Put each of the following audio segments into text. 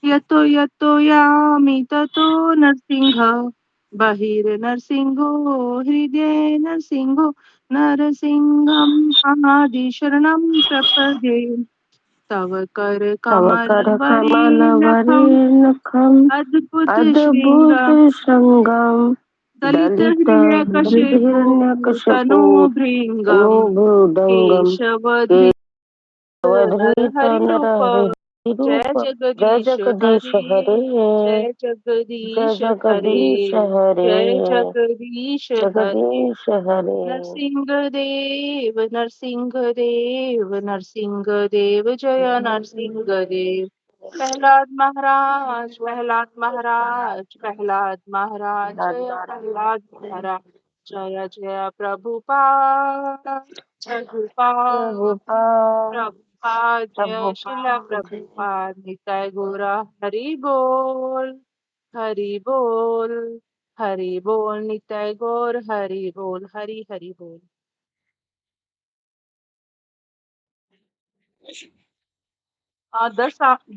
यतो यतो यामि ततो नरसिंह बहिर्नरसिंहो हृदये नरसिंहो नरसिंहम् आदिशरणं प्रपद्ये तव कर तव कर कमलवरीर्नखम् कमलवरीर्नखम् अद्भुत अद्भुत श्रृंगार श्रृङ्गम् दलित दलित हृदयकशिपो हृदयकशिपु तनूभृङ्गम् तनुभृदङ्गम् केशवधृत केशवधृत हरिरूप जय नरहरिरूप जय जगदीश जगदीश हरे हरे जय जय जगदीश हरे जगदीश हरे जय जगदीश हरे जगदीश हरे। नरसिंहदेव नरसिंहदेव नरसिंहदेव जय नरसिंहदेव प्रहलाद महाराज प्रहलाद महाराज प्रहलाद महाराज जय प्रहलाद महाराज जय जय प्रभुपाद प्रभुपाद प्रभुपाद प्रभुपाद जय शिला प्रभुपाद प्रभुपाद निताय गौरा हरि बोल हरि बोल हरि बोल निताय गौर हरि बोल हरि हरि बोल।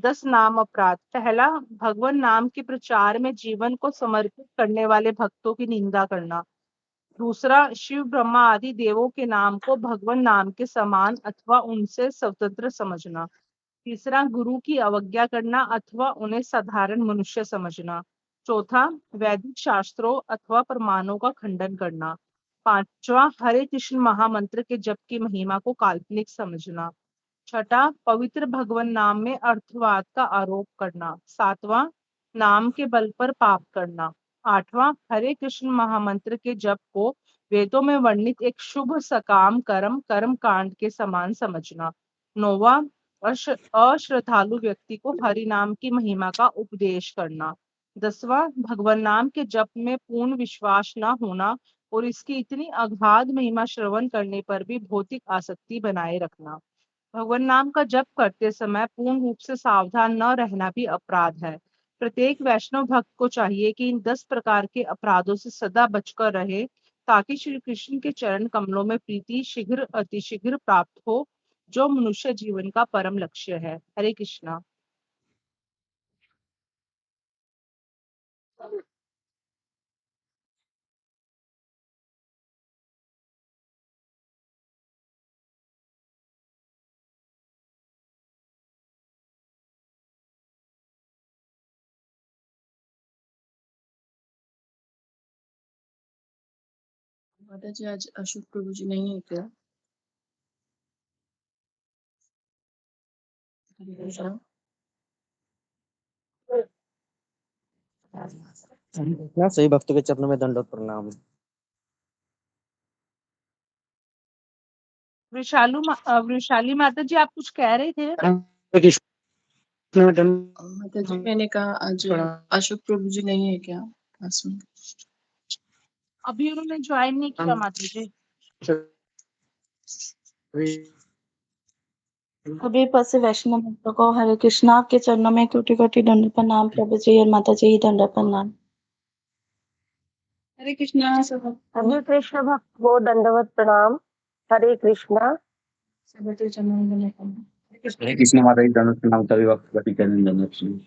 दस नाम अपराध। पहला, भगवान नाम के प्रचार में जीवन को समर्पित करने वाले भक्तों की निंदा करना। दूसरा, शिव ब्रह्मा आदि देवों के नाम को भगवान नाम के समान अथवा उनसे स्वतंत्र समझना। तीसरा, गुरु की अवज्ञा करना अथवा उन्हें साधारण मनुष्य समझना। चौथा, वैदिक शास्त्रों अथवा प्रमाणों का खंडन करना। पांचवा, हरे कृष्ण महामंत्र के जप की महिमा को काल्पनिक समझना। छठा, पवित्र भगवान नाम में अर्थवाद का आरोप करना। सातवां, नाम के बल पर पाप करना। आठवां, हरे कृष्ण महामंत्र के जप को वेदों में वर्णित एक शुभ सकाम कर्म कांड के समान समझना। नौवां, अश्रद्धालु व्यक्ति को हरि नाम की महिमा का उपदेश करना। 10वां, भगवान नाम के जप में पूर्ण विश्वास न होना और इसकी इतनी अगाध महिमा श्रवण करने पर भी भौतिक आसक्ति बनाए रखना। भगवान नाम का जप करते समय पूर्ण रूप से सावधान न रहना भी अपराध है। प्रत्येक वैष्णव भक्त को चाहिए कि इन 10 प्रकार के अपराधों से सदा बचकर रहे, ताकि श्री कृष्ण के चरण कमलों में प्रीति शीघ्र अतिशीघ्र प्राप्त हो, जो मनुष्य जीवन का परम लक्ष्य है। हरे कृष्णा। माता जी आज अशोक प्रभु जी नहीं है क्या? हरे कृष्णा। सही भक्तों के चरणों में दंडवत प्रणाम। वृषाली माता जी, आप कुछ कह रहे थे? हरे कृष्ण में माता जी मैंने कहा आज अशोक प्रभु जी नहीं है क्या क्लास में? अभी उन्होंने ज्वाइन नहीं किया माता जी। सभी पसे वैष्णव भक्तों को हरे कृष्णा। आपके चरणों में कोटि कोटि दंड प्रणाम प्रभु जी और माता जी दंड प्रणाम। हरे कृष्णा सभी कृष्ण भक्त को दंडवत प्रणाम। हरे कृष्णा। सभी के चरणों में दंड प्रणाम। हरे कृष्ण माता जी दंडवत प्रणाम सभी भक्त कटी चरण दंडवत प्रणाम।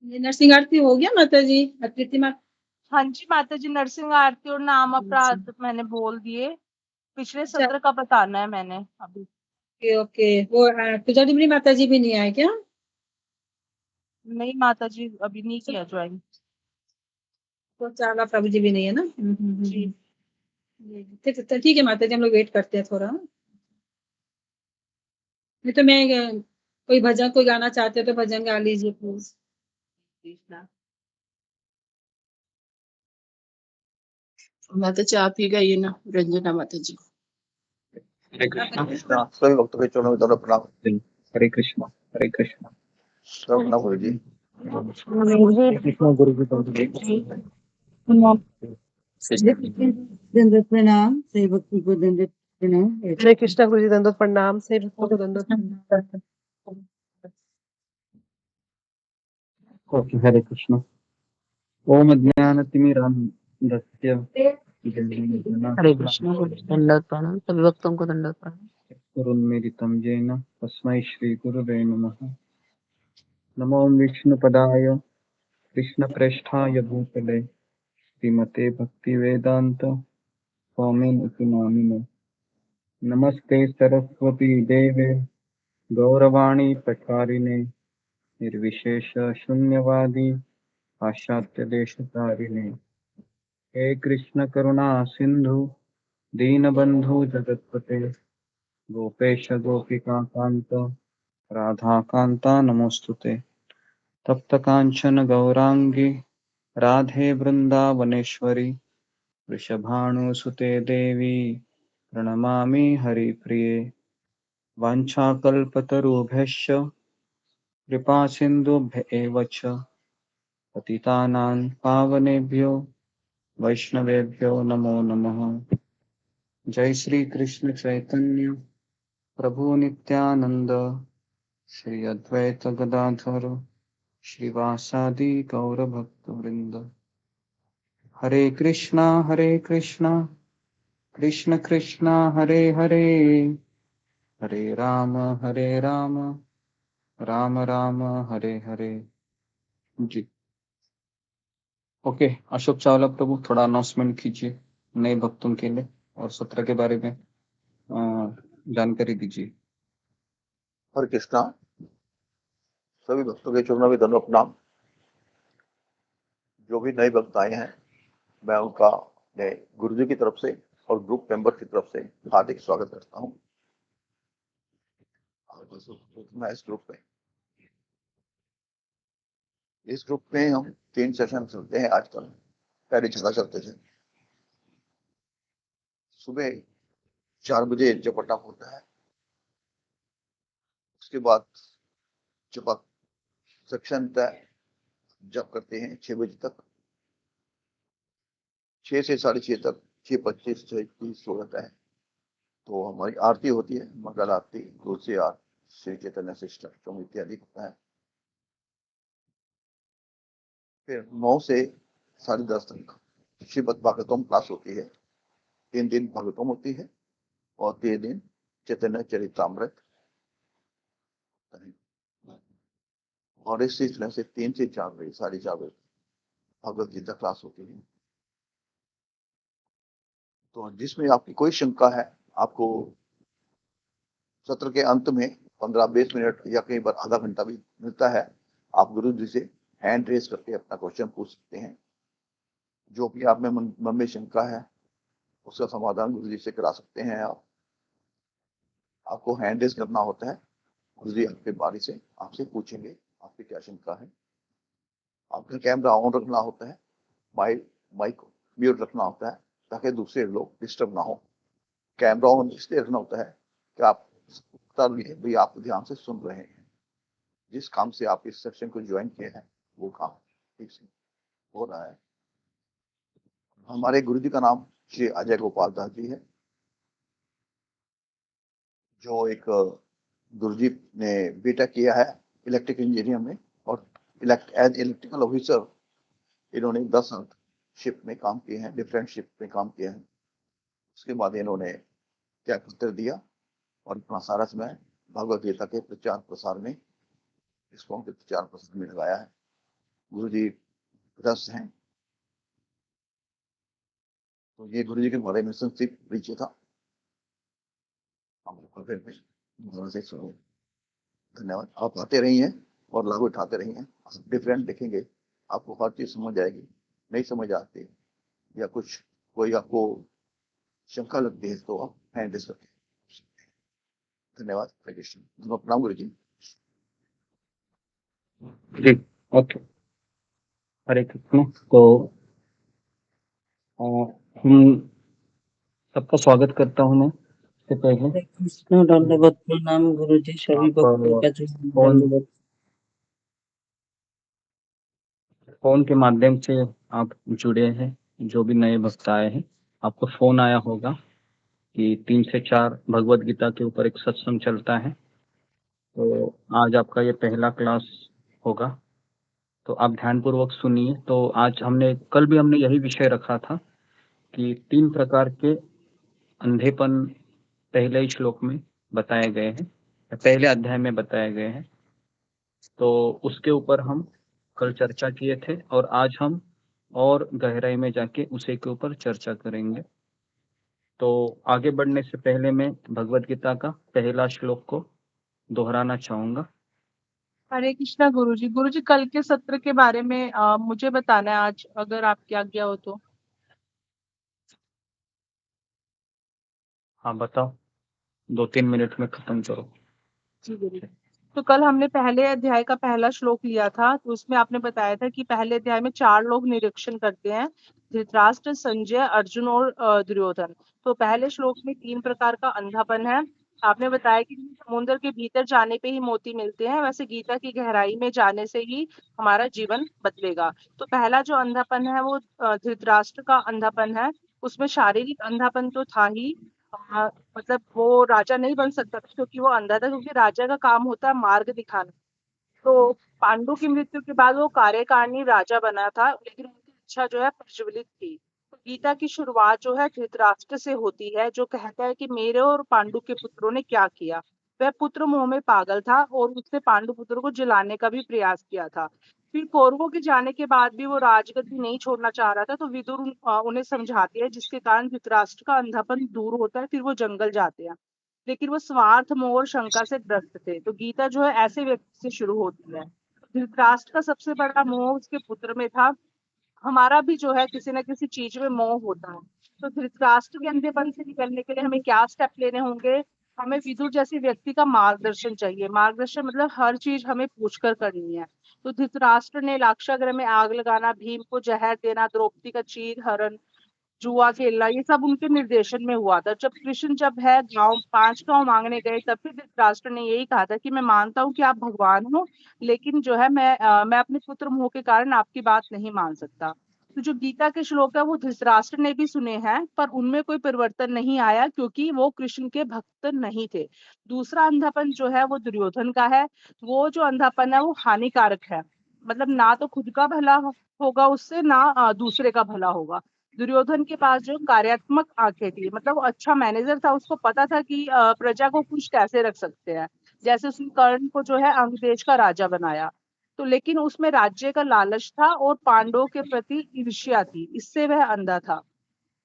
ये नरसिंह आरती हो गया माता जी? आकृति माता। हाँ जी माता जी, नरसिंह आरती और नाम अपराध मैंने बोल दिए। पिछले सत्र का बताना है मैंने अभी। ओके ओके, वो पूजा डिमरी माता जी भी नहीं आए क्या? नहीं माता जी, अभी नहीं किया ज्वाइन। तो चाला प्रभु जी भी नहीं है ना? जी ठीक है माता जी, हम लोग वेट करते हैं थोड़ा। नहीं तो मैं कोई भजन कोई गाना चाहते हो तो भजन गा लीजिए प्लीज। माता जी आप ही गाइए ना, रंजना माता जी। हरे कृष्ण सभी भक्तों के चरणों में दंडवत प्रणाम। हरे कृष्ण हरे कृष्ण प्रणाम गुरु जी। हरे कृष्ण गुरु जी दंडवत प्रणाम। सही भक्तों को दंडवत प्रणाम। हरे कृष्णा गुरु जी दंडवत प्रणाम। सही भक्तों को दंडवत प्रणाम। ओके हरे कृष्ण। ओम अज्ञानतिमिरान्धस्य हरे कृष्ण को दंडवत प्रणाम। सभी भक्तों को दंडवत प्रणाम। गुरुन्मीलितं येन तस्मै श्रीगुरुवे नमः। नमो विष्णुपदाय कृष्णप्रेष्ठाय भूतले श्रीमते भक्तिवेदान्त स्वामिन् इति नामिने। नमस्ते सरस्वती देवे गौरवाणी प्रचारिणे निर्विशेष शून्यवादी पाश्चात्य देशतारिणे। हे कृष्ण करुणा सिंधु दीनबंधु जगत्पते गोपेश गोपिका कांत राधा कांता नमोस्तुते। तप्त कांचन गौरांगी राधे वृंदावनेश्वरी वृषभानुसुते देवी प्रणमामि हरिप्रिये। वाञ्छाकल्पतरुभ्यश्च कृपा सिन्धुभ्य एव च पतितानां पावनेभ्यो वैष्णवेभ्यो नमो नमः। जय श्री कृष्ण चैतन्य प्रभु नित्यानंद श्री अद्वैत गदाधर श्रीवासादि गौर भक्त वृंद। हरे कृष्णा कृष्ण कृष्णा हरे हरे हरे राम राम राम हरे हरे। जी ओके। अशोक चावला प्रभु थोड़ा अनाउंसमेंट कीजिए नए भक्तों के लिए और सत्र के बारे में जानकारी दीजिए। हरे कृष्णा। सभी भक्तों के चरणों में दंडवत प्रणाम। जो भी नए भक्त आए हैं मैं उनका गुरु जी की तरफ से और ग्रुप मेंबर की तरफ से हार्दिक स्वागत करता हूँ। मैं इस ग्रुप में हम 3 सेशन चलते हैं आजकल। पहले ज्यादा चलते थे। सुबह 4 बजे जपटा होता है, उसके बाद जपक सेक्शन जप करते हैं 6 बजे तक, 6 से 6:30 तक, 6:25 से 6:30 हो जाता है। तो हमारी आरती होती है, मंगल आरती, तुलसी आरती, श्री चैतन्य शिष्टाष्टम इत्यादि होता है। फिर 9 से 10:30 तक श्रीमद् भागवतम क्लास होती है। 3 दिन भागवतम होती है और 3 दिन चैतन्य चरितामृत। और इस सिलसिले से 3 से 4 बजे 4:30 बजे भगवत गीता क्लास होती है। तो जिसमें आपकी कोई शंका है, आपको सत्र के अंत में 15-20 मिनट या कई बार आधा घंटा भी मिलता है, आप गुरु जी से हैंड रेज करके अपना क्वेश्चन पूछ सकते हैं। जो भी आप में मन में शंका है उसका समाधान गुरु जी से करा सकते हैं। आपको हैंड रेज करना होता है, गुरु जी आपके बारी से आपसे पूछेंगे आपकी क्या शंका है। आपका कैमरा ऑन रखना होता है, माइक म्यूट रखना होता है ताकि दूसरे लोग डिस्टर्ब ना हो। कैमरा ऑन इसलिए रखना होता है कि आप भाई आप ध्यान से सुन रहे हैं। जिस काम से आप इस सेक्शन को ज्वाइन किए हैं वो काम ठीक से हो रहा है। हमारे गुरु जी का नाम श्री अजय गोपाल दास जी है, जो एक गुरु जी ने बीटेक किया है इलेक्ट्रिक इंजीनियरिंग में और एज इलेक्ट्रिकल ऑफिसर इन्होंने 10 साल शिप में काम किए हैं, डिफरेंट शिप में काम किया है। उसके बाद इन्होंने त्याग पत्र दिया और अपना सारा समय भगवत गीता के प्रचार प्रसार में, इसको के प्रचार प्रसार में लगाया है। गुरु जी रस हैं। तो ये गुरु जी के बारे में संक्षिप्त परिचय था। धन्यवाद। आप आते रहिए और लाभ उठाते रहिए। डिफरेंट देखेंगे, आपको हर चीज समझ आएगी। नहीं समझ आती या कुछ कोई आपको शंका लगती है तो आप हैंड रेज करके। धन्यवाद। हरे कृष्ण। प्रणाम गुरु जी। जी ओके। हरे कृष्ण। तो हम सबका स्वागत करता हूँ मैं। इससे पहले हरे कृष्ण दंडवत प्रणाम गुरु जी। सभी भक्तों का जो दंडवत। फोन के माध्यम से आप जुड़े हैं, जो भी नए भक्त आए हैं, आपको फोन आया होगा कि 3 से 4 भगवत गीता के ऊपर एक सत्संग चलता है। तो आज आपका ये पहला क्लास होगा, तो आप ध्यानपूर्वक सुनिए। तो आज कल भी हमने यही विषय रखा था कि 3 प्रकार के अंधेपन पहले ही श्लोक में बताए गए हैं, पहले अध्याय में बताए गए हैं। तो उसके ऊपर हम कल चर्चा किए थे और आज हम और गहराई में जाके उसी के ऊपर चर्चा करेंगे। तो आगे बढ़ने से पहले मैं भगवत गीता का पहला श्लोक को दोहराना चाहूंगा। हरे कृष्णा गुरुजी। गुरुजी, कल के सत्र के बारे में मुझे बताना है आज, अगर आपकी आज्ञा हो तो। हाँ बताओ, 2-3 मिनट में खत्म करो। जी गुरुजी। तो कल हमने पहले अध्याय का पहला श्लोक लिया था, तो उसमें आपने बताया था कि पहले अध्याय में 4 लोग निरीक्षण करते हैं, धृतराष्ट्र, संजय, अर्जुन और दुर्योधन। तो पहले श्लोक में 3 प्रकार का अंधापन है। आपने बताया कि समुद्र के भीतर जाने पे ही मोती मिलते हैं, वैसे गीता की गहराई में जाने से ही हमारा जीवन बदलेगा। तो पहला जो अंधापन है वो धृतराष्ट्र का अंधापन है। उसमें शारीरिक अंधापन तो था ही, मतलब वो राजा नहीं बन सकता था क्योंकि वो अंधा था, क्योंकि राजा का काम होता है मार्ग दिखाना। तो पांडु की मृत्यु के बाद वो कार्यकारिणी राजा बना था, लेकिन उनकी इच्छा जो है प्रज्वलित थी। तो गीता की शुरुआत जो है धृतराष्ट्र से होती है, जो कहता है कि मेरे और पांडु के पुत्रों ने क्या किया। वह पुत्र मोह में पागल था और उसने पांडु पुत्र को जलाने का भी प्रयास किया था। फिर कौरवों के जाने के बाद भी वो राजगद्दी नहीं छोड़ना चाह रहा था, तो विदुर उन्हें समझाती है, जिसके कारण धृतराष्ट्र का अंधापन दूर होता है। फिर वो जंगल जाते हैं, लेकिन वो स्वार्थ, मोह और शंका से ग्रस्त थे। तो गीता जो है ऐसे व्यक्ति से शुरू होती है। धृतराष्ट्र का सबसे बड़ा मोह उसके पुत्र में था। हमारा भी जो है किसी न किसी चीज में मोह होता है। तो धृतराष्ट्र के अंधेपन से निकलने के लिए हमें क्या स्टेप लेने होंगे? हमें विदुर जैसे व्यक्ति का मार्गदर्शन चाहिए। मार्गदर्शन मतलब हर चीज हमें पूछकर करनी है। तो धृतराष्ट्र ने लाक्षागृह में आग लगाना, भीम को जहर देना, द्रौपदी का चीर हरण, जुआ खेलना, ये सब उनके निर्देशन में हुआ था। जब कृष्ण है गांव 5 गांव मांगने गए, तब भी धृतराष्ट्र ने यही कहा था कि मैं मानता हूँ कि आप भगवान हो, लेकिन जो है मैं अपने पुत्र मोह के कारण आपकी बात नहीं मान सकता। तो जो गीता के श्लोक है वो धृतराष्ट्र ने भी सुने हैं, पर उनमें कोई परिवर्तन नहीं आया, क्योंकि वो कृष्ण के भक्त नहीं थे। दूसरा अंधापन जो है वो दुर्योधन का है। वो जो अंधापन है वो हानिकारक है, मतलब ना तो खुद का भला होगा उससे, ना दूसरे का भला होगा। दुर्योधन के पास जो कार्यात्मक आंखें थी, मतलब वो अच्छा मैनेजर था, उसको पता था कि प्रजा को खुश कैसे रख सकते हैं। जैसे उसने कर्ण को जो है अंग देश का राजा बनाया। तो लेकिन उसमें राज्य का लालच था और पांडवों के प्रति ईर्ष्या थी, इससे वह अंधा था।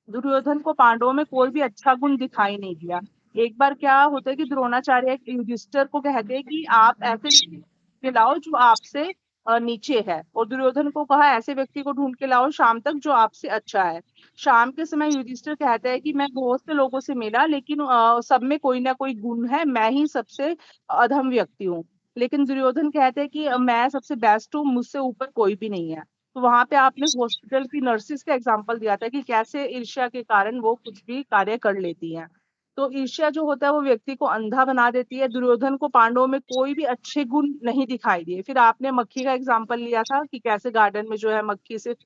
दुर्योधन को पांडवों में कोई भी अच्छा गुण दिखाई नहीं दिया। एक बार क्या होता है कि द्रोणाचार्य युधिष्ठिर को कहते हैं कि आप ऐसे व्यक्ति के लाओ जो आपसे नीचे है, और दुर्योधन को कहा ऐसे व्यक्ति को ढूंढ के लाओ शाम तक जो आपसे अच्छा है। शाम के समय युधिष्ठिर कहते हैं कि मैं बहुत से लोगों से मिला, लेकिन सब में कोई ना कोई गुण है, मैं ही सबसे अधम व्यक्ति हूँ। लेकिन दुर्योधन कहते हैं कि मैं सबसे बेस्ट हूँ, मुझसे ऊपर कोई भी नहीं है। तो वहां पे आपने हॉस्पिटल की नर्सिस का एग्जांपल दिया था कि कैसे ईर्ष्या के कारण वो कुछ भी कार्य कर लेती हैं। तो ईर्ष्या जो होता है वो व्यक्ति को अंधा बना देती है। दुर्योधन को पांडवों में कोई भी अच्छे गुण नहीं दिखाई दिए। फिर आपने मक्खी का एग्जांपल लिया था कि कैसे गार्डन में जो है मक्खी सिर्फ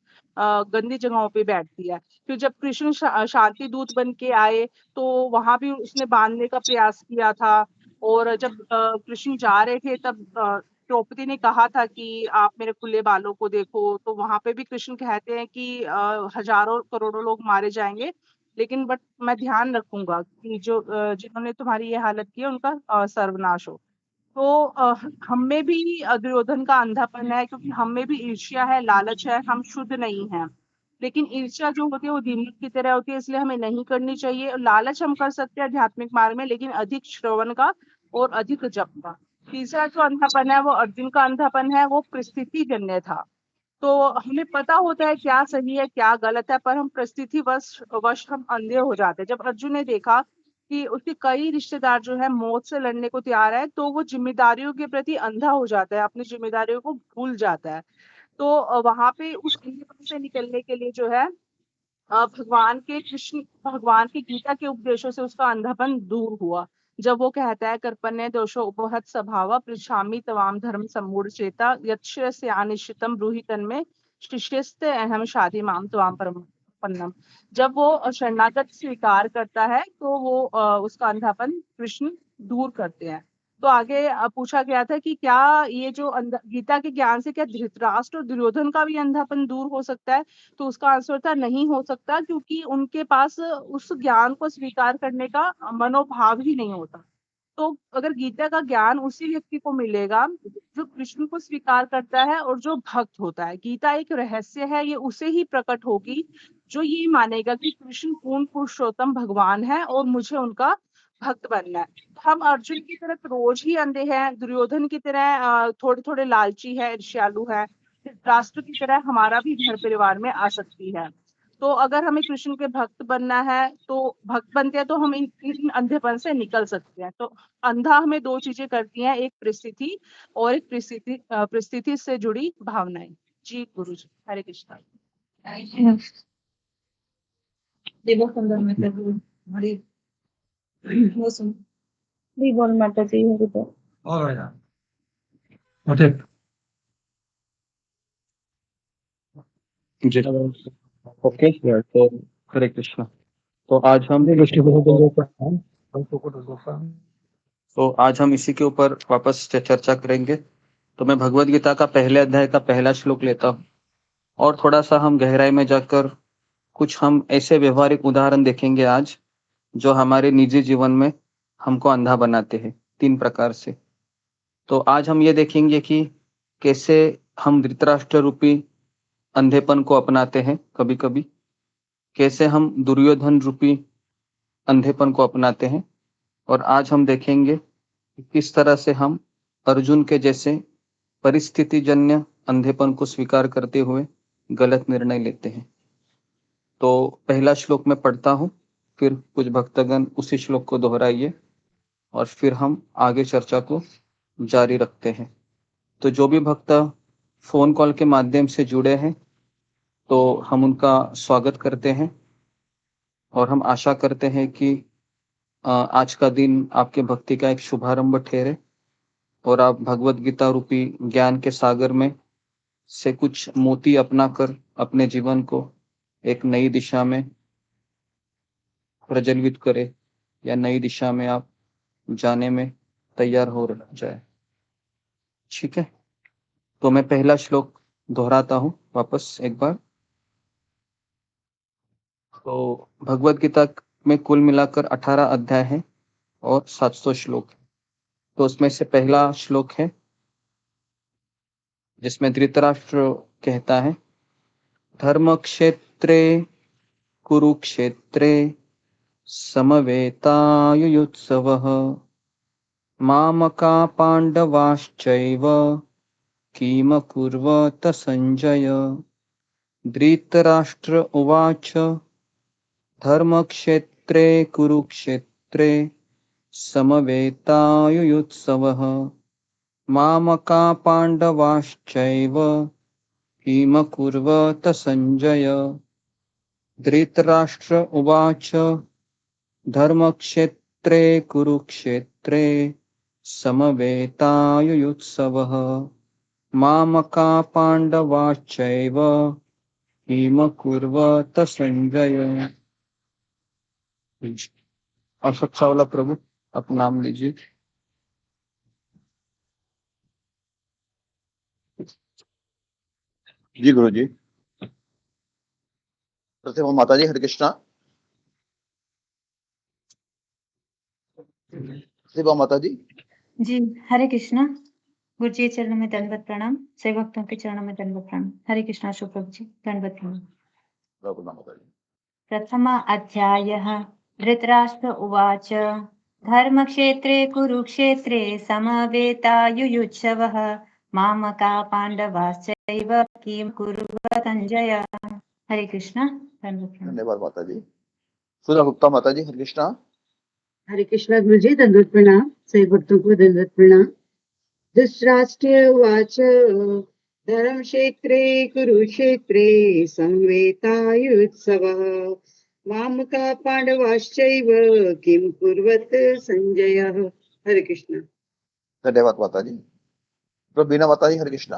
गंदी जगहों पे बैठती है। फिर जब कृष्ण शांति दूत बन के आए, तो वहां भी उसने बांधने का प्रयास किया था। और जब कृष्ण जा रहे थे, तब द्रौपदी ने कहा था कि आप मेरे खुले बालों को देखो। तो वहां पे भी कृष्ण कहते हैं कि हजारों करोड़ों लोग मारे जाएंगे, लेकिन बट मैं ध्यान रखूंगा कि जो जिन्होंने तुम्हारी ये हालत की है उनका सर्वनाश हो। तो हम में भी दुर्योधन का अंधापन है, क्योंकि हम में भी ईर्ष्या है, लालच है, हम शुद्ध नहीं हैं। लेकिन ईर्ष्या जो होती है वो दीमक की तरह होती है, इसलिए हमें नहीं करनी चाहिए। और लालच हम कर सकते हैं आध्यात्मिक मार्ग में, लेकिन अधिक श्रवण का और अधिक जप का। तीसरा जो अंधापन है वो अर्जुन का अंधापन है, वो परिस्थिति जन्य था। तो हमें पता होता है क्या सही है क्या गलत है, पर हम परिस्थिति वश हम अंधे हो जाते हैं। जब अर्जुन ने देखा कि उसके कई रिश्तेदार जो है मौत से लड़ने को तैयार है, तो वो जिम्मेदारियों के प्रति अंधा हो जाता है, अपनी जिम्मेदारियों को भूल जाता है। तो वहां पे उस अंधेपन से निकलने के लिए जो है भगवान के गीता के उपदेशों से उसका अंधापन दूर हुआ। जब वो कहता है कर्पण्य दोषो उपहत स्वभाव पृच्छामि तवाम धर्म सम्मूढ़ चेता यच्छ अनिश्चितम ब्रूहि तन्मे शिष्यस्ते अहम शाधि माम त्वाम परमपन्नम। जब वो शरणागत स्वीकार करता है, तो वो उसका अंधापन कृष्ण दूर करते हैं। तो आगे पूछा गया था कि क्या ये जो गीता के ज्ञान से क्या धृतराष्ट्र और दुर्योधन का भी अंधापन दूर हो सकता है? तो उसका आंसर था नहीं हो सकता, क्योंकि उनके पास उस ज्ञान को स्वीकार करने का मनोभाव ही नहीं होता। तो अगर गीता का ज्ञान उसी व्यक्ति को मिलेगा जो कृष्ण को स्वीकार करता है और जो भक्त होता है। गीता एक रहस्य है, ये उसे ही प्रकट होगी जो ये मानेगा कि कृष्ण पूर्ण पुरुषोत्तम भगवान है और मुझे उनका भक्त बनना है। हम अर्जुन की तरह रोज ही अंधे हैं, दुर्योधन की तरह थोड़े थोड़े लालची है, ईर्ष्यालु है, राष्ट्र की तरह हमारा भी घर परिवार में आसक्ति है। तो अगर हमें कृष्ण के भक्त बनना है, तो भक्त बनते हैं तो हम इन अंधेपन से निकल सकते हैं। तो अंधा हमें दो चीजें करती हैं, एक परिस्थिति और एक परिस्थिति से जुड़ी भावनाएं। जी गुरु जी, हरे कृष्णा। देवो सुंदर में प्रभु हमारी वो सुन भी बोल माता जी हरि बोल। All right. Okay. जी ओके तो हरे कृष्णा। तो आज हम इसी के ऊपर वापस चर्चा करेंगे। तो मैं भगवत गीता का पहले अध्याय का पहला श्लोक लेता हूँ और थोड़ा सा हम गहराई में जाकर कुछ हम ऐसे व्यवहारिक उदाहरण देखेंगे आज जो हमारे निजी जीवन में हमको अंधा बनाते हैं 3 प्रकार से। तो आज हम ये देखेंगे कि कैसे हम धृतराष्ट्र रूपी अंधेपन को अपनाते हैं कभी कभी, कैसे हम दुर्योधन रूपी अंधेपन को अपनाते हैं, और आज हम देखेंगे कि किस तरह से हम अर्जुन के जैसे परिस्थितिजन्य अंधेपन को स्वीकार करते हुए गलत निर्णय लेते हैं। तो पहला श्लोक मैं पढ़ता हूँ, फिर कुछ भक्तगण उसी श्लोक को दोहराइए और फिर हम आगे चर्चा को जारी रखते हैं। तो जो भी भक्त फोन कॉल के माध्यम से जुड़े हैं तो हम उनका स्वागत करते हैं और हम आशा करते हैं कि आज का दिन आपके भक्ति का एक शुभारंभ ठहरे और आप भगवत गीता रूपी ज्ञान के सागर में से कुछ मोती अपनाकर अपने जीवन को एक नई दिशा में प्रज्वलित करें या नई दिशा में आप जाने में तैयार हो जाए। ठीक है, तो मैं पहला श्लोक दोहराता हूँ वापस एक बार। तो भगवत गीता में कुल मिलाकर 18 अध्याय हैं और 700 श्लोक हैं। तो उसमें से पहला श्लोक है जिसमें धृतराष्ट्र कहता है, धर्म क्षेत्रे कुरुक्षेत्रे समवेतायुयुत्सवः मामका पांडवाश्चैव किमकुर्वत संजय। धृतराष्ट्र उवाच धर्मक्षेत्रे कुरुक्षेत्रे समवेतायुयुत्सवः मामका पांडवाश्चैव किमकुर्वत संजय। धृतराष्ट्र उवाच धर्मक्षेत्रे कुरुक्षेत्रे समवेतायुयुत्सवः मामका पांडवाश्चैव किमकुर्वत संजय। अशोक चावला प्रभु, आप नाम लीजिए। जी गुरु जी। प्रतिभा माता जी, हरे कृष्णा। प्रतिभा माता जी। जी हरे कृष्णा। गुरु जी चरणों में दंडवत प्रणाम, सभी भक्तों के चरणों में दंडवत प्रणाम। हरे कृष्णा सुप्रभु जी, दंडवत प्रणाम। माता जी। प्रथम अध्यायः। धृतराष्ट्र उवाच धर्मक्षेत्रे कुरुक्षेत्रे समवेतायुयुत्सवः मामका पांडवाश्चैव किं कुर्वत संजय। हरे कृष्णा, दंडवत प्रणाम। धन्यवाद माता जी। सुधा गुप्ता माता जी, हरे कृष्णा। हरे कृष्णा गुरु जी, दंडवत प्रणाम, सभी भक्तों को दंडवत प्रणाम। धृतराष्ट्र उवाच धर्मक्षेत्रे कुरुक्षेत्रे समवेतायुत्सवः मामका पांडवाश्चैव किं कुर्वत संजय। हरे कृष्णा। धन्यवाद माता जी। बीना माता जी, हरे कृष्णा।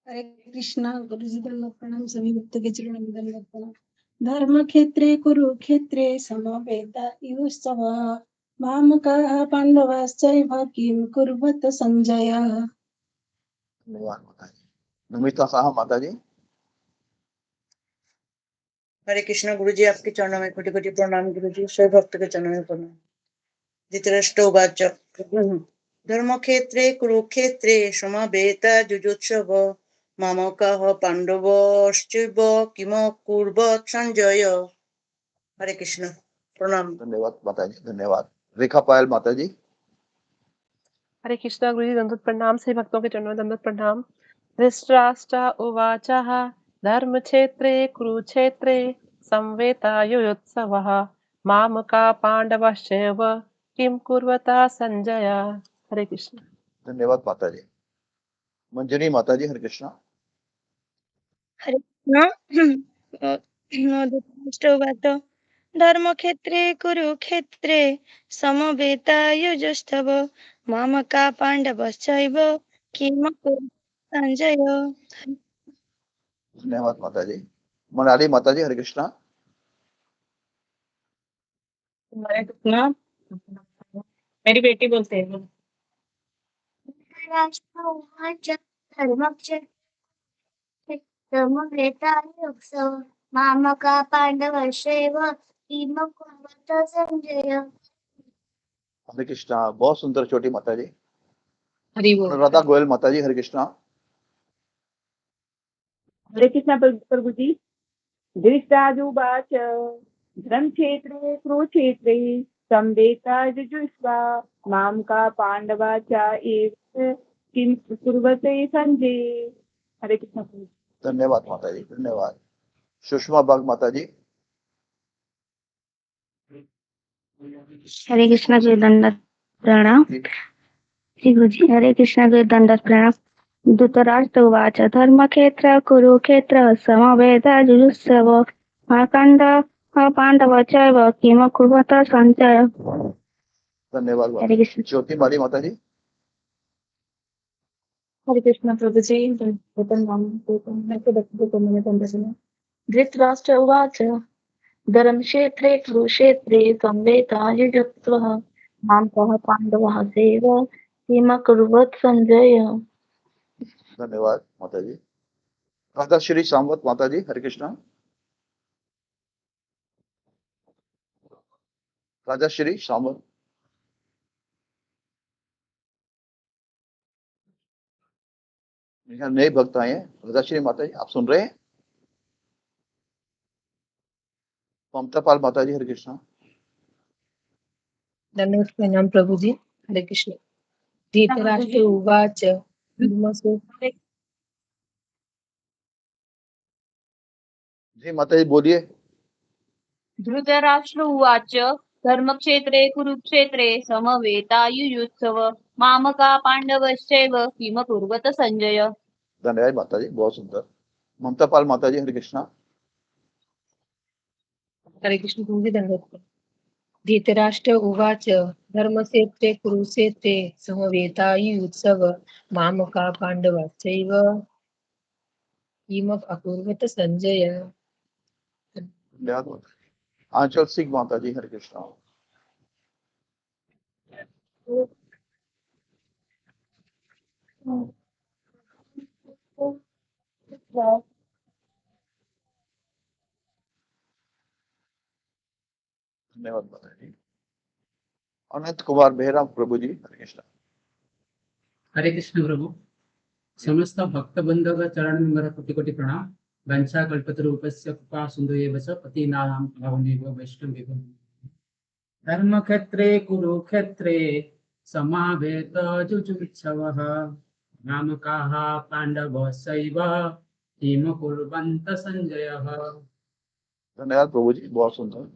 हरे कृष्णा। गुरु जी दंडवत प्रणाम, सभी भक्तों के चरणों में दंडवत प्रणाम। धर्म क्षेत्रे कुरुक्षेत्रे समवेतायुत्सवः मामकाः पांडवाश्चैव किं कुर्वत संजय। धन्यवाद माता जी। नमिता साहा माता जी। हरे कृष्णा गुरु जी, आपके चरणों में कोटि कोटि प्रणाम गुरु जी, सभी भक्त के चरणों में प्रणाम। धृतराष्ट्रोवाच धर्मक्षेत्रे कुरुक्षेत्रे समवेतायुयुत्सव मामकाः पाण्डवश्चैव किमकुर्वत् संजय। हरे कृष्ण, प्रणाम। धन्यवाद माता जी, धन्यवाद। रेखा पायल माता जी। हरे कृष्णा गुरु जी दंडवत प्रणाम। सभी भक्तों के चरणों में दंडवत प्रणाम। धृतराष्ट्र उवाच धर्मक्षेत्रे कुरुक्षेत्रे संवेतायुयुत्सवः मामका पांडवश्चैव किं कुर्वता संजय। हरे कृष्ण। धन्यवाद माता जी। मंजरी माता जी, हरे कृष्णा। हरे कृष्ण। धर्मक्षेत्रे कुरुक्षेत्रे समवेतायुयुत्सव मामका पाण्डवश्चैव किम कुर्वन् संजय। धन्यवाद माता जी। मनाली माता जी, हरे कृष्णा। हरे कृष्णा। मेरी बेटी बोलते हैं। धर्मक्षेत्रमवेतायुत्सव मामका पांडवश्चैव किम कुर्वत संजय। हरे कृष्णा। बहुत सुंदर छोटी माता जी। हरि बोल। अनुराधा गोयल माता जी, हरे कृष्णा। हरे कृष्ण प्रभु जी। धृतराजुवाच धर्मक्षेत्रे कुरुक्षेत्रे संवेतायुयुत्सवा मामका पांडवा च एव किं कुर्वते संजय। हरे कृष्ण प्रभु जी। धन्यवाद माता जी, धन्यवाद। सुषमा बाग माता जी। हरे कृष्ण गुरु दंडवत प्रणाम। श्री गुरु जी। हरे कृष्ण गुरु दंडवत प्रणाम। धृतराष्ट्र उवाच धर्मक्षेत्र कुरुक्षेत्र समवेतायुयुत्सव मार्कण्डेय पाण्डव चैव किम कुर्वत संजय। धन्यवाद माता हरे जी। कृष्ण। ज्योति माली माता जी। हरे कृष्ण प्रभु जी। धृतराष्ट्र उवाच धर्मक्षेत्रे कुरुक्षेत्रे संवेतायुयुत्सवः मामकाः पाण्डवः चैव किम कुर्वत् संजय। धन्यवाद माता जी। राधा श्री सामवत माता जी, हरे कृष्णा। राजा श्री सामवत। यहाँ नए भक्त आए हैं। राजा श्री माता जी, आप सुन रहे हैं? ममता पाल माता जी, हरे कृष्णा। दंडवत प्रणाम प्रभु जी। हरे कृष्ण। धृतराष्ट्र उवाच जी माता जी बोलिए। धृतराष्ट्र उवाच धर्मक्षेत्रे कुरुक्षेत्रे समवेतायुयुत्सव मामका पाण्डवश्चैव किम कुर्वत संजय। धन्यवाद माता जी, बहुत सुंदर। ममता पाल माता जी, हरे कृष्णा। हरे कृष्ण प्रभु जी दंडवत। धृतराष्ट्र उवाच धर्मक्षेत्रे कुरुक्षेत्रे समवेतायुयुत्सव मामका पाण्डवश्चैव किम अकुर्वत संजय। धन्यवाद माता जी। आंचल सिंह माता जी, हरे कृष्णा। धन्यवाद माता जी। अनंत कुमार बेहरा प्रभु जी, हरे कृष्णा। हरे कृष्ण प्रभु। समस्त भक्त बंधव चरण में मेरा कोटि कोटि प्रणाम। वंशा कल्पतरूपस्य कृपा सिंधु च पतिनानां पावनेभ्यो वैष्णवेभ्यो। धर्मक्षेत्रे कुरुक्षेत्रे समावेतायुयुत्सवः मामकाः पाण्डवश्चैव किम कुर्वन्त संजयः। धन्यवाद प्रभु जी, बहुत सुंदर।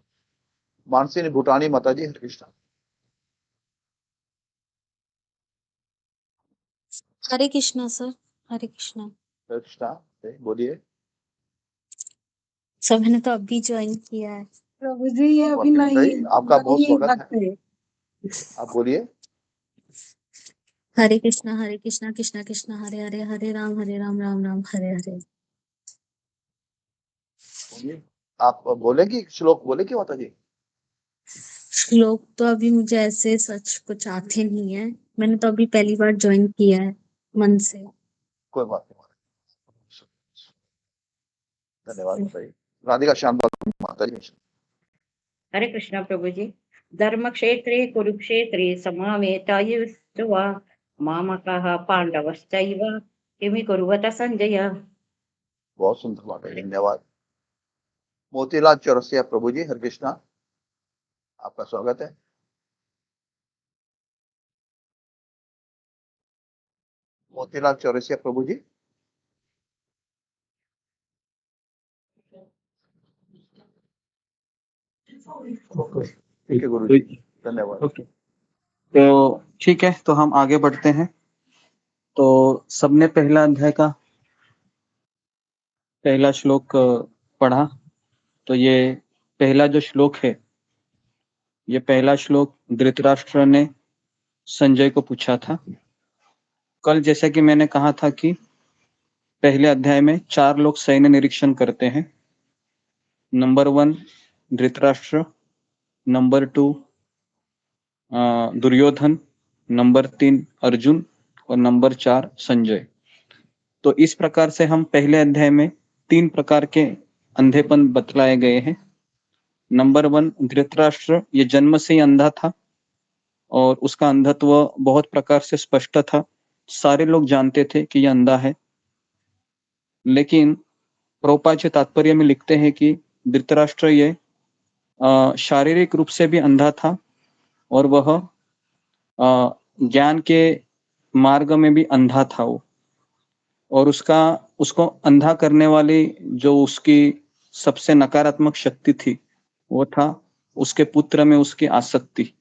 मानसी भूटानी माता जी, हरे कृष्णा। हरे कृष्णा सर। हरे कृष्णा। हरे कृष्णा, बोलिए। सर मैंने तो अभी ज्वाइन किया है। प्रभु जी ये अभी बताइए, आपका बहुत नहीं स्वागत भक्त है। है। आप बोलिए। हरे कृष्णा कृष्णा कृष्णा हरे हरे हरे राम राम राम हरे हरे। बोलिए। आप बोलेगी श्लोक बोलेगी माता जी? श्लोक तो अभी मुझे ऐसे सच कुछ आते नहीं है। मैंने तो अभी पहली बार ज्वाइन किया है मन से। कोई बात नहीं। धन्यवाद माता जी। राधिका श्याम माता जी। हरे कृष्णा प्रभु जी। धर्मक्षेत्रे कुरुक्षेत्रे समावेतायुस्तवा मामकः पांडवश्चैव किमि कुर्वत संजय। बहुत सुंदर बात है, धन्यवाद। मोतीलाल चौरसिया प्रभु जी, हरे कृष्णा, आपका स्वागत है। मोतीलाल चौरसिया प्रभु जी। ठीक है गुरु जी, धन्यवाद। ओके, तो ठीक है, तो हम आगे बढ़ते हैं। तो सबने पहला अध्याय का पहला श्लोक पढ़ा। तो ये पहला जो श्लोक है, ये पहला श्लोक धृतराष्ट्र ने संजय को पूछा था। कल जैसा कि मैंने कहा था कि पहले अध्याय में 4 लोग सैन्य निरीक्षण करते हैं। Number 1 Dhritarashtra, number 2 Duryodhana, number 3 Arjun और नंबर 4 संजय। तो इस प्रकार से हम पहले अध्याय में 3 प्रकार के अंधेपन बतलाए गए हैं। नंबर 1 धृतराष्ट्र, ये जन्म से ही अंधा था और उसका अंधत्व बहुत प्रकार से स्पष्ट था। सारे लोग जानते थे कि यह अंधा है, लेकिन प्रभुपाद जी तात्पर्य में लिखते हैं कि धृतराष्ट्र ये शारीरिक रूप से भी अंधा था और वह ज्ञान के मार्ग में भी अंधा था वो, और उसको अंधा करने वाली जो उसकी सबसे नकारात्मक शक्ति थी वो था उसके पुत्र में उसकी आसक्ति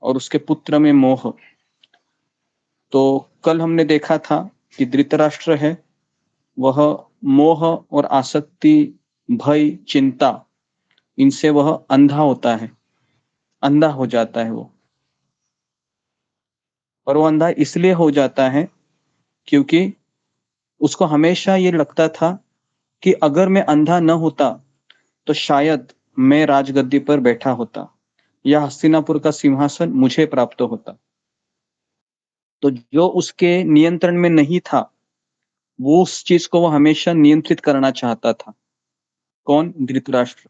और उसके पुत्र में मोह। तो कल हमने देखा था कि धृतराष्ट्र है वह मोह और आसक्ति, भय, चिंता, इनसे वह अंधा होता है, अंधा हो जाता है वो। और वो अंधा इसलिए हो जाता है क्योंकि उसको हमेशा ये लगता था कि अगर मैं अंधा न होता तो शायद मैं राजगद्दी पर बैठा होता या हस्तिनापुर का सिंहासन मुझे प्राप्त होता। तो जो उसके नियंत्रण में नहीं था वो उस चीज को वो हमेशा नियंत्रित करना चाहता था। कौन? धृतराष्ट्र।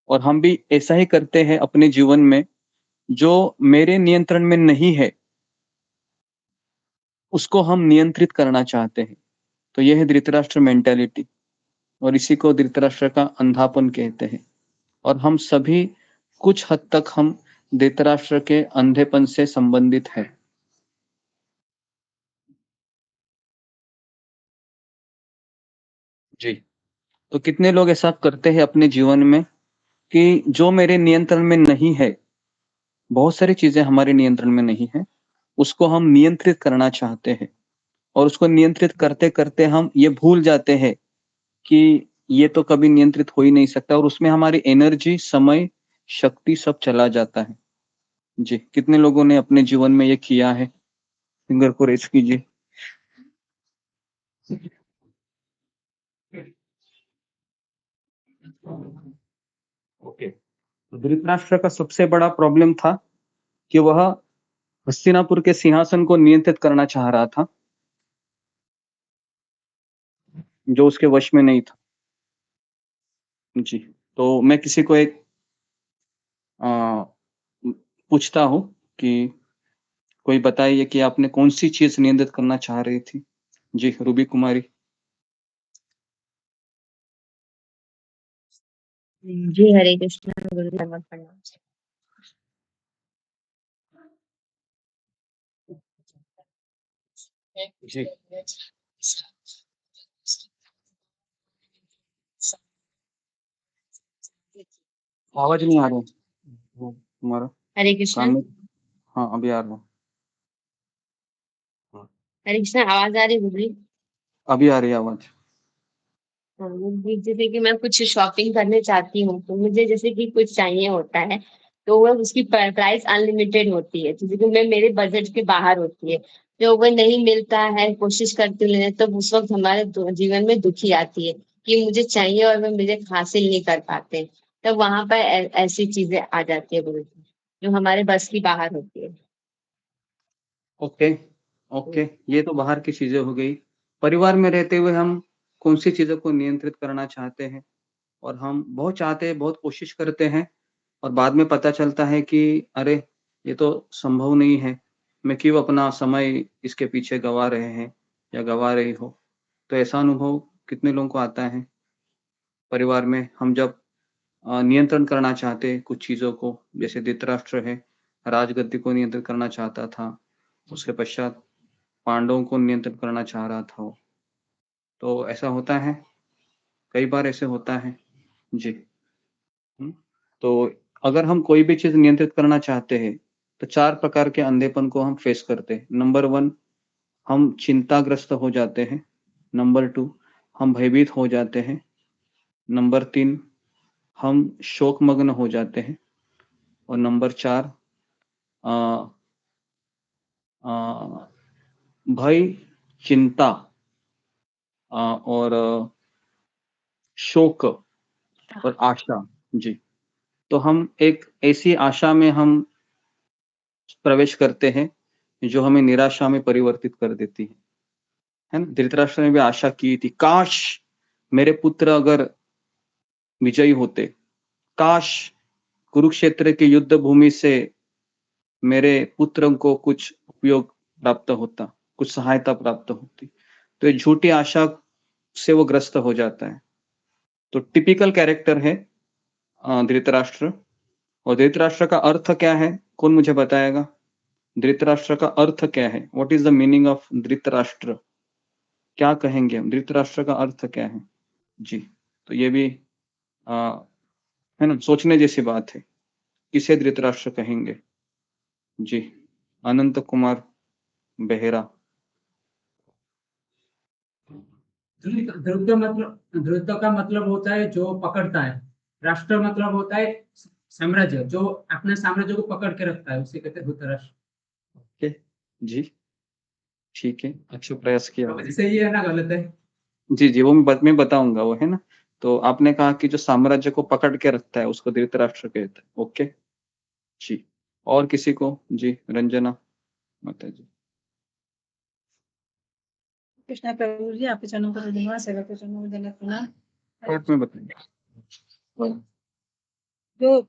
और हम भी ऐसा ही करते हैं अपने जीवन में, जो मेरे नियंत्रण में नहीं है उसको हम नियंत्रित करना चाहते हैं। तो यह है धृतराष्ट्र मेंटालिटी, और इसी को धृतराष्ट्र का अंधापन कहते हैं। और हम सभी कुछ हद तक हम धृतराष्ट्र के अंधेपन से संबंधित है। जी, तो कितने लोग ऐसा करते हैं अपने जीवन में कि जो मेरे नियंत्रण में नहीं है, बहुत सारी चीजें हमारे नियंत्रण में नहीं है, उसको हम नियंत्रित करना चाहते हैं और उसको नियंत्रित करते करते हम ये भूल जाते हैं कि ये तो कभी नियंत्रित हो ही नहीं सकता, और उसमें हमारी एनर्जी, समय, शक्ति सब चला जाता है। जी, कितने लोगों ने अपने जीवन में ये किया है? फिंगर को रेस कीजिए। ओके, तो धृतराष्ट्र का सबसे बड़ा प्रॉब्लम था कि वह हस्तिनापुर के सिंहासन को नियंत्रित करना चाह रहा था जो उसके वश में नहीं था। जी, तो मैं किसी को एक पूछता हूँ कि कोई बताइए कि आपने कौन सी चीज नियंत्रित करना चाह रही थी? जी, रूबी कुमारी। जी हरे कृष्ण गुरु धन्यवाद प्रणाम। जी, आवाज नहीं आ रहा तुम्हारा। हरे कृष्ण। हाँ, अभी आ रहा है। हरे कृष्ण, आवाज आ रही है गुरु? अभी आ रही है आवाज। जैसे कि मैं कुछ शॉपिंग करने चाहती हूँ तो मुझे जैसे कि कुछ चाहिए होता है तो वह उसकी प्राइस अनलिमिटेड होती है, जैसे कि मैं मेरे बजट के बाहर होती है, जो वह नहीं मिलता है, कोशिश करती हूँ लेने, तो उस वक्त हमारे जीवन में दुखी आती है कि मुझे चाहिए और वह मुझे हासिल नहीं कर पाते। तब वहां पर ऐसी चीजें आ जाती है गुरु जी, जो हमारे बस की बाहर होती है। ओके, ओके, ये तो बाहर की चीजें हो गई। परिवार में रहते हुए हम कौन सी चीजों को नियंत्रित करना चाहते हैं? और हम बहुत चाहते हैं, बहुत कोशिश करते हैं और बाद में पता चलता है कि अरे ये तो संभव नहीं है, मैं क्यों अपना समय इसके पीछे गवा रहे हैं या गवा रही हो। तो ऐसा अनुभव कितने लोगों को आता है परिवार में? हम जब नियंत्रण करना चाहते हैं कुछ चीज़ों को, जैसे धृतराष्ट्र है, राजगद्दी को नियंत्रित करना चाहता था, उसके पश्चात पांडवों को नियंत्रित करना चाह रहा था वो। तो ऐसा होता है, कई बार ऐसे होता है। जी। तो अगर हम कोई भी चीज़ नियंत्रित करना चाहते हैं, तो 4 प्रकार के अंधेपन को हम फेस करते हैं। नंबर 1 हम चिंताग्रस्त हो जाते हैं। नंबर 2 हम भयभीत हो जाते हैं। नंबर 3 हम शोकमग्न हो जाते हैं। और नंबर 4 अ अ, भय, चिंता और शोक और आशा। जी। तो हम एक ऐसी आशा में हम प्रवेश करते हैं, जो हमें निराशा में परिवर्तित कर देती है ना? धृतराष्ट्र ने भी आशा की थी, काश मेरे पुत्र अगर विजयी होते, काश कुरुक्षेत्र की युद्ध भूमि से मेरे पुत्र को कुछ उपयोग प्राप्त होता, कुछ सहायता प्राप्त होती। तो ये झूठी आशा से वो ग्रस्त हो जाता है। तो टिपिकल कैरेक्टर है धृतराष्ट्र। और धृतराष्ट्र का अर्थ क्या है? कौन मुझे बताएगा? धृतराष्ट्र का अर्थ क्या है? What is the meaning of Dhritarashtra? क्या कहेंगे हम? धृतराष्ट्र का अर्थ क्या है? जी। तो ये भी है ना, सोचने जैसी बात है। किसे धृतराष्ट्र कहेंगे? जी। अनंत कुमार बेहरा। ध्रुव का मतलब होता है जो पकड़ता है। राष्ट्र मतलब होता है साम्राज्य, जो अपने साम्राज्य को पकड़ के रखता है, उसे कहते हैं धृतराष्ट्र। ओके जी, ठीक है, अच्छा प्रयास किया। सही है ना गलत है? जी जी, वो मैं बताऊंगा, वो है ना। तो आपने कहा कि जो साम्राज्य को पकड़ के रखता है उसको धृतराष्ट्र कहते हैं। ओके जी। और किसी को? जी, रंजना माता जी। कृष्णा प्रभु जी, आपके चरणों पर धन्यवाद, सेवा के चरणों में धन्यवाद प्रणाम। शॉर्ट में बताइए। जो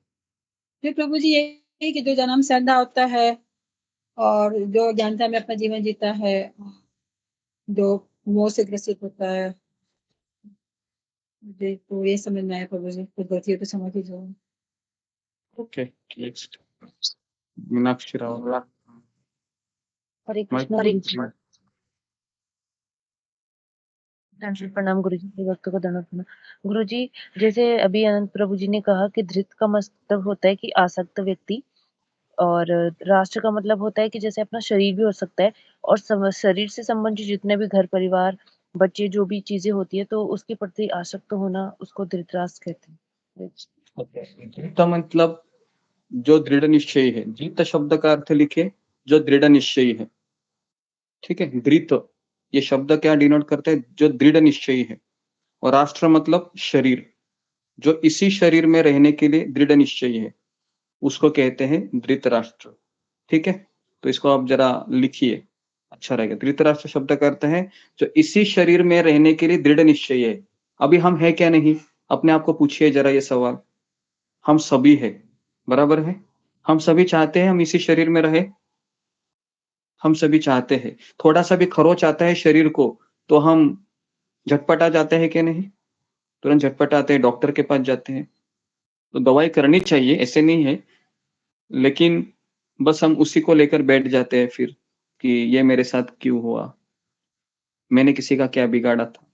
जो प्रभु जी ये कि जो जन्म से अंधा होता है और जो ज्ञानता में अपना जीवन जीता है, जो मोह से ग्रसित होता है, मुझे तो ये समझ में आया प्रभु जी, कुछ गलती हो तो समझ ही जो। Okay, next Meenakshi Rao. हरे कृष्ण गुरु जी। प्रणाम गुरु जी, भक्तों को दंडवत प्रणाम। गुरु जी, जैसे अभी अनंत प्रभु जी ने कहा कि धृत का मतलब होता है कि आसक्त व्यक्ति, और राष्ट्र का मतलब होता है कि जैसे अपना शरीर भी हो सकता है, और शरीर से संबंधित जितने भी घर परिवार बच्चे जो भी चीजें होती है, तो उसके प्रति आसक्त होना, उसको धृतराष्ट्र कहते हैं। धृत मतलब जो दृढ़ निश्चयी है। धृत शब्द का अर्थ लिखे जो दृढ़ निश्चयी है। ठीक है, धृत ये शब्द क्या डिनोट करता है? जो दृढ़ निश्चयी है। और राष्ट्र मतलब शरीर, जो इसी शरीर में रहने के लिए दृढ़ निश्चयी है, उसको कहते हैं धृतराष्ट्र। ठीक है, तो इसको आप जरा लिखिए, अच्छा रहेगा। धृतराष्ट्र शब्द का अर्थ है जो इसी शरीर में रहने के लिए दृढ़ निश्चयी है। अभी हम है क्या नहीं? अपने आप को पूछिए जरा ये सवाल। हम सभी है, बराबर है? हम सभी चाहते हैं हम इसी शरीर में रहे। हम सभी चाहते हैं। थोड़ा सा भी खरोच आता है शरीर को तो हम झटपटा जाते हैं कि नहीं? तुरंत झटपटाते हैं, डॉक्टर के पास जाते हैं। तो दवाई करनी चाहिए, ऐसे नहीं है, लेकिन बस हम उसी को लेकर बैठ जाते हैं फिर कि ये मेरे साथ क्यों हुआ? मैंने किसी का क्या बिगाड़ा था?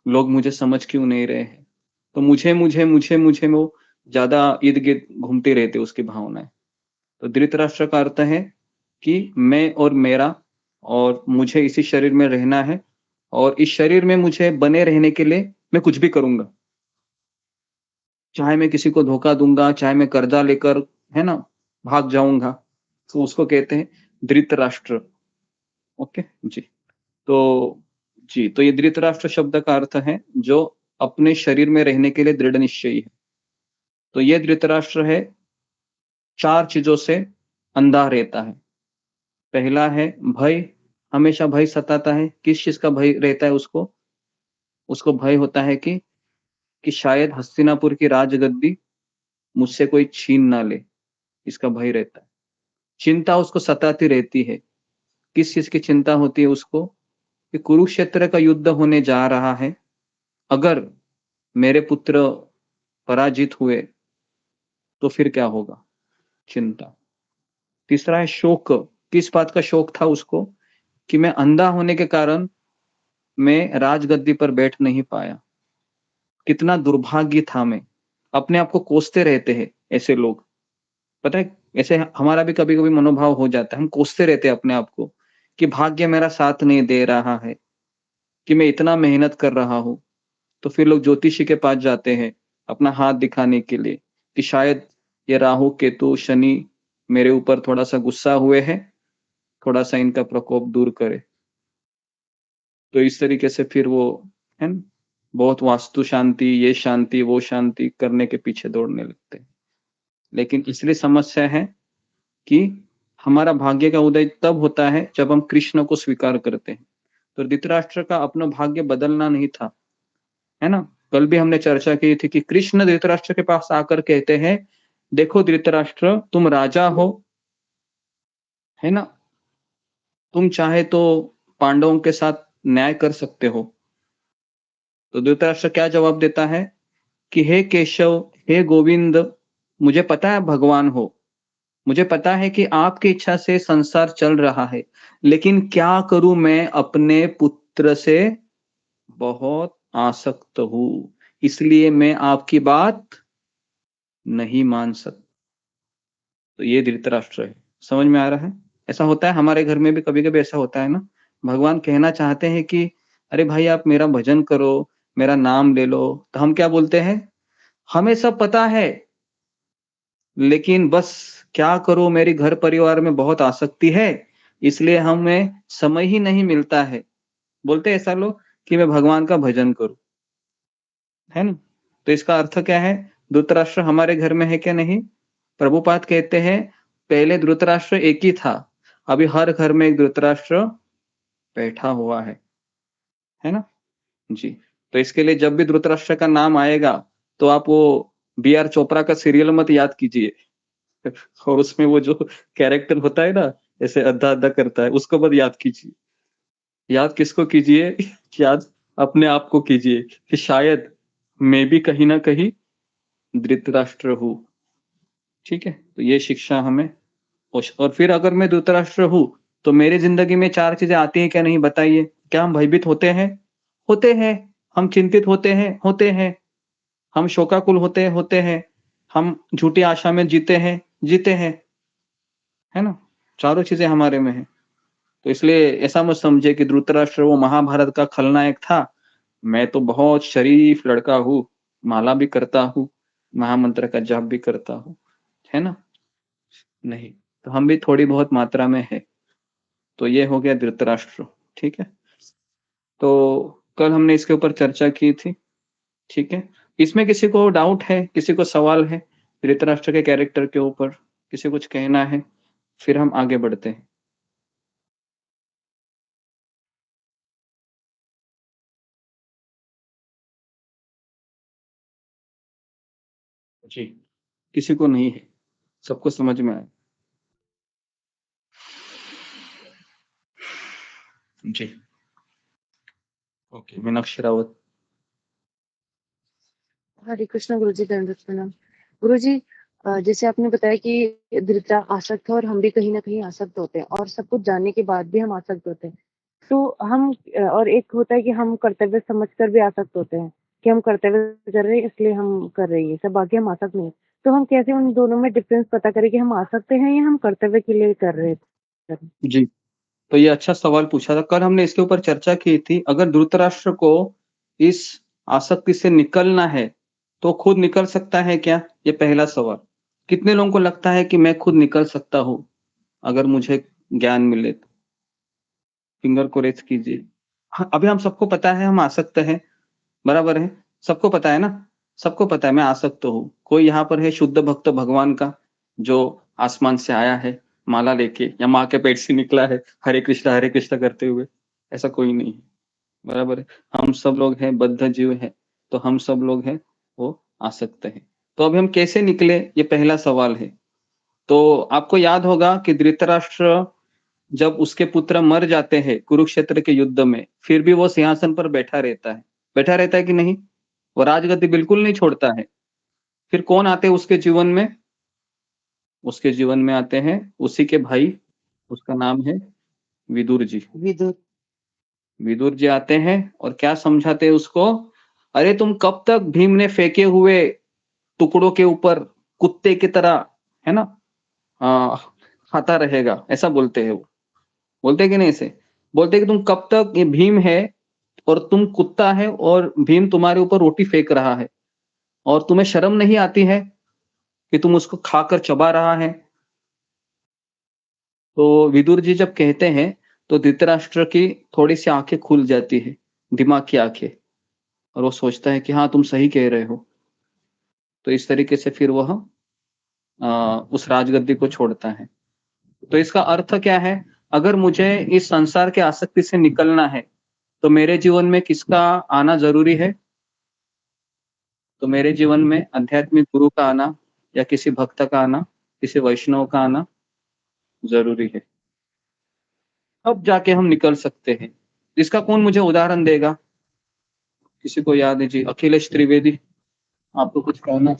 लोग मुझे समझ क्यों नहीं रहे हैं? तो मुझे में वो ज़्यादा इर्द-गिर्द घूमती रहती है उसकी भावनाएँ। तो धृतराष्ट्र का अर्थ है कि मैं और मेरा, और मुझे इसी शरीर में रहना है, और इस शरीर में मुझे बने रहने के लिए मैं कुछ भी करूँगा। चाहे मैं किसी को धोखा दूँगा, चाहे मैं कर्जा लेकर, है ना, भाग जाऊँगा, तो उसको कहते हैं धृतराष्ट्र। ओके जी। तो जी, तो ये धृतराष्ट्र शब्द का अर्थ है जो अपने शरीर में रहने के लिए दृढ़ निश्चयी है। तो ये धृतराष्ट्र है 4 चीज़ों से अंधा रहता है। पहला है भय, हमेशा भय सताता है। किस चीज़ का भय रहता है उसको? उसको भय होता है कि शायद हस्तिनापुर की राजगद्दी मुझसे कोई छीन ना ले, इसका भय रहता है। चिंता उसको सताती रहती है। किस चीज की चिंता होती है उसको? कि कुरुक्षेत्र का युद्ध होने जा रहा है, अगर मेरे पुत्र पराजित हुए तो फिर क्या होगा? चिंता। तीसरा है शोक। किस बात का शोक था उसको? कि मैं अंधा होने के कारण मैं राजगद्दी पर बैठ नहीं पाया। कितना दुर्भाग्य था मैं। अपने आप को कोसते रहते हैं ऐसे लोग। पता है, ऐसे हमारा भी कभी-कभी मनोभाव हो जाता है। हम कोसते रहते हैं अपने आप को कि भाग्य मेरा साथ नहीं दे रहा है, कि मैं इतना मेहनत कर रहा हूँ। तो फिर लोग ज्योतिषी के पास जाते हैं अपना हाथ दिखाने के लिए कि शायद ये राहु, केतु, शनि मेरे ऊपर थोड़ा-सा गुस्सा हुए हैं, थोड़ा-सा इनका प्रकोप दूर करे। तो इस तरीके से फिर वो, है ना, बहुत वास्तु शांति, ये शांति, वो शांति करने के पीछे दौड़ने लगते हैं। लेकिन इसलिए समस्या है कि हमारा भाग्य का उदय तब होता है जब हम कृष्ण को स्वीकार करते हैं। तो धृतराष्ट्र का अपना भाग्य बदलना नहीं था, है ना? कल भी हमने चर्चा की थी कि कृष्ण धृतराष्ट्र के पास आकर कहते हैं, देखो धृतराष्ट्र, तुम राजा हो, है ना? तुम चाहे तो पांडवों के साथ न्याय कर सकते हो। तो धृतराष्ट्र क्या जवाब देता है कि हे केशव, हे गोविंद, मुझे पता है भगवान हो, मुझे पता है कि आपकी इच्छा से संसार चल रहा है, लेकिन क्या करूं, मैं अपने पुत्र से बहुत आसक्त हूं, इसलिए मैं आपकी बात नहीं मान सकता। तो ये धृतराष्ट्र है। समझ में आ रहा है? ऐसा होता है हमारे घर में भी, कभी-कभी ऐसा होता है ना, भगवान कहना चाहते हैं कि अरे भाई आप मेरा भजन करो, मेरा नाम ले लो, तो हम क्या बोलते हैं? हमें सब पता है, लेकिन बस क्या करूं, मेरी घर परिवार में बहुत आसक्ति है, इसलिए हमें समय ही नहीं मिलता है। बोलते हैं ऐसा लोग कि मैं भगवान का भजन करूं, है ना? तो इसका अर्थ क्या है? धृतराष्ट्र हमारे घर में है क्या? नहीं। प्रभुपाद कहते हैं पहले धृतराष्ट्र एक ही था, अभी हर घर में एक धृतराष्ट्र बैठा हुआ है ना? जी। तो इसके लिए जब भी धृतराष्ट्र का नाम आएगा तो आप वो बी.आर. चोपड़ा का सीरियल मत याद कीजिए और उसमें वो जो कैरेक्टर होता है ना, ऐसे अद्धा-अद्धा करता है, उसको मत याद कीजिए। याद किसको कीजिए? याद अपने आप को कीजिए कि शायद मैं भी कहीं न कहीं धृतराष्ट्र हूँ। ठीक है? तो ये शिक्षा हमें, और फिर अगर मैं धृतराष्ट्र हूँ, तो मेरी ज़िंदगी में 4 चीज़ें आती हैं क्या नहीं बताइए? क्या हम भयभीत होते हैं? होते हैं। हम चिंतित होते हैं? होते हैं। हम शोकाकुल होते हैं। हम झूठी आशा में जीते हैं? जीते हैं। है ना? चारों चीज़ें हमारे में हैं। तो इसलिए ऐसा मत समझिए कि धृतराष्ट्र वो महाभारत का खलनायक था, मैं तो बहुत शरीफ लड़का हूँ, माला भी करता हूँ, महामंत्र का जाप भी करता हूँ, है ना? नहीं, तो हम भी थोड़ी बहुत मात्रा में है। तो ये हो गया धृतराष्ट्र, ठीक है? तो कल हमने इसके ऊपर चर्चा की थी, ठीक है? इसमें किसी को डाउट है, किसी को सवाल है धृतराष्ट्र के कैरेक्टर के ऊपर, किसी कुछ कहना है? फिर हम आगे बढ़ते हैं। जी, किसी को नहीं है, सबको समझ में आया। जी। ओके, मीनाक्षी रावत। हरे कृष्णा गुरुजी, दंडवत प्रणाम। गुरुजी, जैसे आपने बताया कि धृतरा आसक्त है और हम भी कहीं ना कहीं आसक्त होते हैं और सब कुछ जानने के बाद भी हम आसक्त होते हैं, तो हम और एक होता है कि हम कर्तव्य समझकर भी आसक्त होते हैं कि हम कर्तव्य कर रहे हैं इसलिए हम कर रहे हैं, सब बाकी हम आसक्त नहीं। तो हम कैसे उन दोनों में डिफरेंस पता करें कि हम आसक्त हैं या हम कर्तव्य के लिए कर रहे हैं? जी, तो ये अच्छा सवाल पूछा था। कल हमने इसके ऊपर चर्चा की थी। अगर धृतराष्ट्र को इस आसक्ति से निकलना है, तो खुद निकल सकता है क्या? ये पहला सवाल। कितने लोगों को लगता है कि मैं खुद निकल सकता हूँ, अगर मुझे ज्ञान मिले तो? फिंगर को रेज़ कीजिए। हाँ, अभी हम सबको पता है हम आसक्त हैं, बराबर है? सबको पता है ना? सबको पता है मैं आसक्त हूँ। कोई यहाँ पर है शुद्ध भक्त भगवान का, जो आसमान से आया है माला लेके, या माँ के पेट से निकला है हरे कृष्णा करते हुए? ऐसा कोई नहीं है, बराबर है? हम सब लोग हैं, बद्ध जीव हैं, तो हम सब लोग हैं वो आसक्त हैं। तो अभी हम कैसे निकले, ये पहला सवाल है। तो आपको याद होगा कि धृतराष्ट्र जब उसके पुत्र मर जाते हैं कुरुक्षेत्र के युद्ध में, फिर भी वो सिंहासन पर बैठा रहता है। बैठा रहता है कि नहीं? वो राजगद्दी बिल्कुल नहीं छोड़ता है। फिर कौन आते हैं उसके जीवन में? उसके जीवन में आते हैं उसी के भाई, उसका नाम है विदुर जी। विदुर जी आते हैं और क्या समझाते हैं उसको? अरे तुम कब तक भीम ने फेंके हुए टुकड़ों के ऊपर कुत्ते की तरह, है ना, खाता रहेगा, ऐसा बोलते हैं वो। बोलते हैं कि नहीं ऐसे? बोलते हैं कि तुम कब तक, ये भीम है और तुम कुत्ता है और भीम तुम्हारे ऊपर रोटी फेंक रहा है और तुम्हें शर्म नहीं आती है कि तुम उसको खाकर चबा रहा है। तो विदुर जी जब कहते हैं तो धृतराष्ट्र की थोड़ी सी आंखें खुल जाती है, दिमाग की आंखें, और वो सोचता है कि हाँ तुम सही कह रहे हो। तो इस तरीके से फिर वह उस राजगद्दी को छोड़ता है। तो इसका अर्थ क्या है? अगर मुझे इस संसार के आसक्ति से निकलना है तो मेरे जीवन में किसका आना जरूरी है? तो मेरे जीवन में आध्यात्मिक गुरु का आना या किसी भक्त का आना, किसी वैष्णव का आना जरूरी है। अब जाके हम निकल सकते हैं। इसका कौन मुझे उदाहरण देगा? किसी को याद है जी? अखिलेश त्रिवेदी, आपको कुछ कहना है?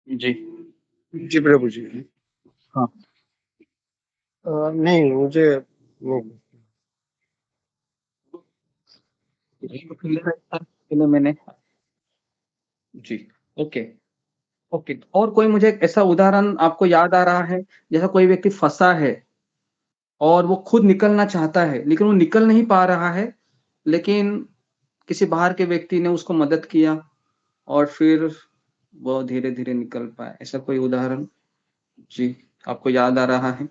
जी जी प्रभु जी। हाँ। नहीं मुझे नहीं। मैंने जी ओके ओके। और कोई मुझे ऐसा उदाहरण आपको याद आ रहा है, जैसा कोई व्यक्ति फंसा है और वो खुद निकलना चाहता है लेकिन वो निकल नहीं पा रहा है, लेकिन किसी बाहर के व्यक्ति ने उसको मदद किया और फिर वो धीरे धीरे निकल पाए, ऐसा कोई उदाहरण जी आपको याद आ रहा है?